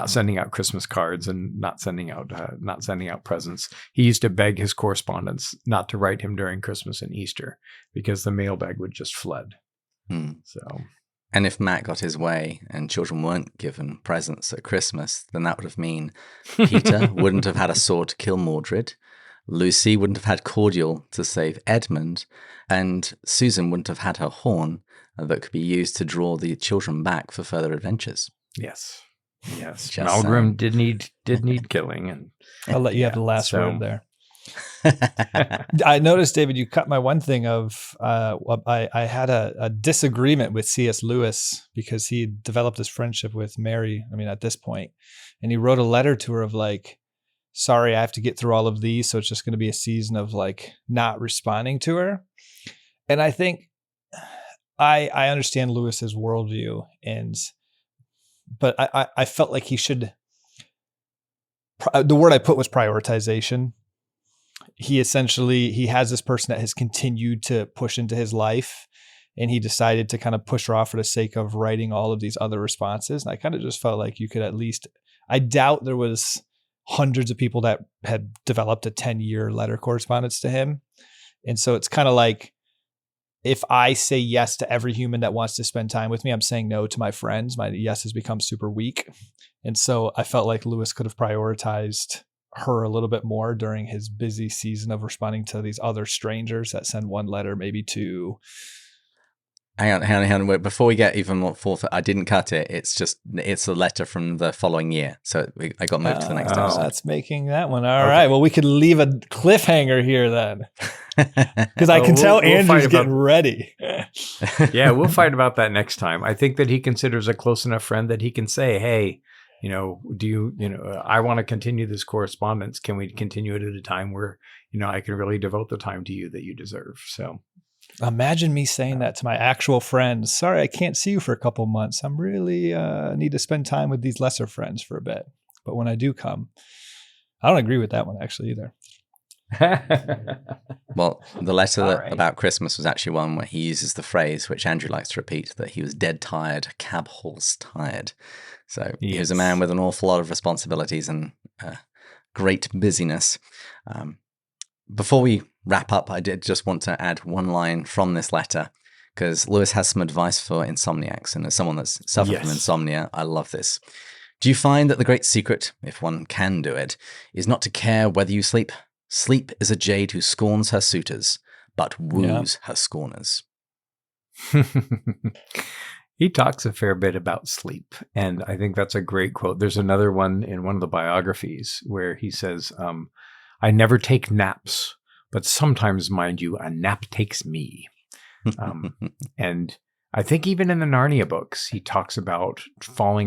sending out Christmas cards and not sending out presents. He used to beg his correspondents not to write him during Christmas and Easter because the mailbag would just flood. So, and if Matt got his way and children weren't given presents at Christmas, then that would have mean Peter wouldn't have had a sword to kill Mordred, Lucy wouldn't have had cordial to save Edmund, and Susan wouldn't have had her horn that could be used to draw the children back for further adventures. Yes. Just Malgrim did need killing, and I'll let you have the last word there. I noticed, David, you cut my one thing of I had a disagreement with C.S. Lewis because he developed this friendship with Mary. I mean, at this point, and he wrote a letter to her of like, sorry, I have to get through all of these. So it's just going to be a season of like not responding to her. And I think I understand Lewis's worldview, but I felt like he should, the word I put was prioritization. He has this person that has continued to push into his life, and he decided to kind of push her off for the sake of writing all of these other responses. And I kind of just felt like you could at least, I doubt there was hundreds of people that had developed a 10-year letter correspondence to him. And so it's kind of like, if I say yes to every human that wants to spend time with me, I'm saying no to my friends. My yes has become super weak. And so I felt like Lewis could have prioritized her a little bit more during his busy season of responding to these other strangers that send one letter, maybe two. Hang on. Wait, before we get even more forth, I didn't cut it. It's a letter from the following year. So I got moved to the next episode. That's making that one. All right. Well, we could leave a cliffhanger here then. Because I can tell Andrew's getting ready. Yeah, we'll fight about that next time. I think that he considers a close enough friend that he can say, hey, I want to continue this correspondence. Can we continue it at a time where, I can really devote the time to you that you deserve? So imagine me saying that to my actual friends. Sorry, I can't see you for a couple months. I'm really need to spend time with these lesser friends for a bit. But when I do come, I don't agree with that one actually either. Well, the letter about Christmas was actually one where he uses the phrase, which Andrew likes to repeat, that he was dead tired, cab horse tired. So He was a man with an awful lot of responsibilities and great busyness. Before we wrap up, I did just want to add one line from this letter, because Lewis has some advice for insomniacs. And as someone that's suffered from Yes. insomnia, I love this. Do you find that the great secret, if one can do it, is not to care whether you sleep? Sleep is a jade who scorns her suitors, but woos her scorners. He talks a fair bit about sleep, and I think that's a great quote. There's another one in one of the biographies where he says, I never take naps, but sometimes, mind you, a nap takes me. And I think even in the Narnia books, he talks about trying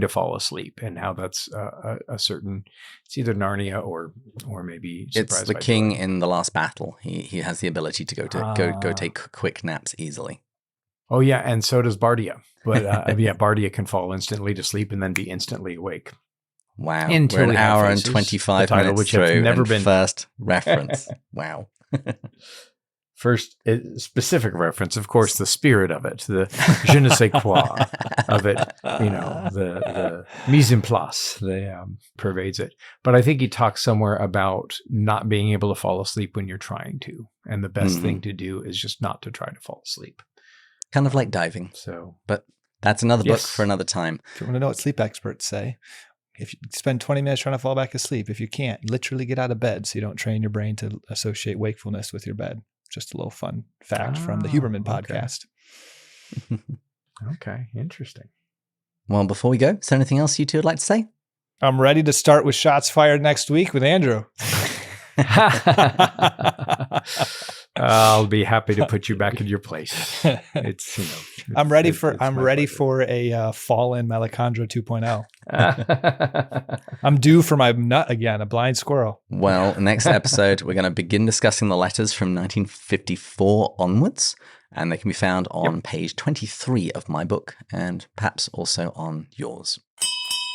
to fall asleep, and how that's a certain. It's either Narnia or maybe It's the king in The Last Battle. He has the ability to go take quick naps easily. Oh yeah, and so does Bardia. But Bardia can fall instantly to sleep and then be instantly awake. Wow, Until we're an we have hour Faces, and 25 the title, minutes which have through, never and been- first reference. Wow. First specific reference, of course, the spirit of it, the je ne sais quoi of it, the mise en place pervades it. But I think he talks somewhere about not being able to fall asleep when you're trying to. And the best thing to do is just not to try to fall asleep. Kind of like diving. So, But that's another book Yes. for another time. If you want to know what sleep experts say, if you spend 20 minutes trying to fall back asleep, if you can't, literally get out of bed so you don't train your brain to associate wakefulness with your bed. Just a little fun fact from the Huberman podcast. Okay, interesting. Well, before we go, is there anything else you two would like to say? I'm ready to start with Shots Fired next week with Andrew. I'll be happy to put you back in your place. It's I'm ready it's for my a Fallen Melicandra 2.0. pleasure. I'm due for my nut again, a blind squirrel. Well, next episode, we're going to begin discussing the letters from 1954 onwards, and they can be found on page 23 of my book, and perhaps also on yours.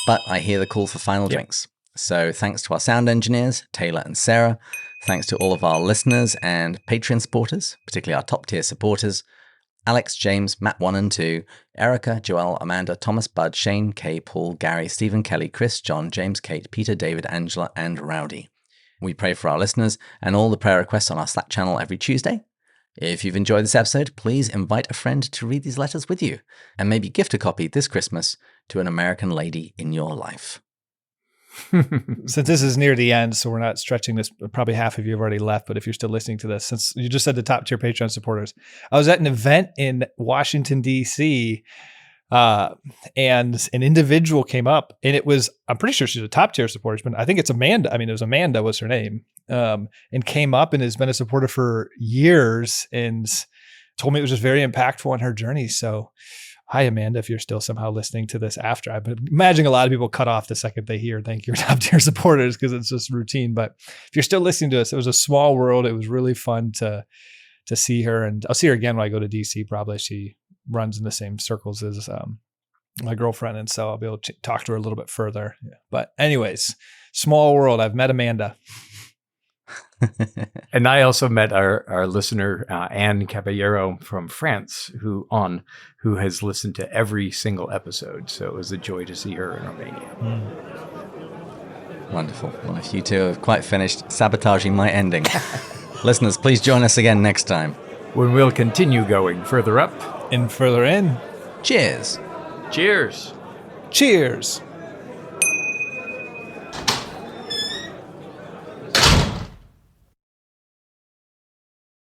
But I hear the call for final drinks. So thanks to our sound engineers, Taylor and Sarah. Thanks to all of our listeners and Patreon supporters, particularly our top tier supporters, Alex, James, Matt 1 and 2, Erica, Joelle, Amanda, Thomas, Bud, Shane, Kay, Paul, Gary, Stephen, Kelly, Chris, John, James, Kate, Peter, David, Angela, and Rowdy. We pray for our listeners and all the prayer requests on our Slack channel every Tuesday. If you've enjoyed this episode, please invite a friend to read these letters with you, and maybe gift a copy this Christmas to an American lady in your life. Since this is near the end, so we're not stretching this, probably half of you have already left, but if you're still listening to this, since you just said the top tier Patreon supporters, I was at an event in Washington, D.C., and an individual came up, and it was, I'm pretty sure she's a top tier supporter, but I think it's Amanda. I mean, it was Amanda was her name, and came up and has been a supporter for years and told me it was just very impactful on her journey. So hi, Amanda, if you're still somehow listening to this after. I've been imagining a lot of people cut off the second they hear thank your top tier supporters because it's just routine. But if you're still listening to us, it was a small world. It was really fun to see her. And I'll see her again when I go to DC, probably. She runs in the same circles as my girlfriend. And so I'll be able to talk to her a little bit further. Yeah. But anyways, small world. I've met Amanda. And I also met our listener, Anne Caballero from France, who has listened to every single episode. So it was a joy to see her in Romania. Wonderful. Well, if you two have quite finished sabotaging my ending, listeners, please join us again next time. When we'll continue going further up. And further in. Cheers. Cheers. Cheers.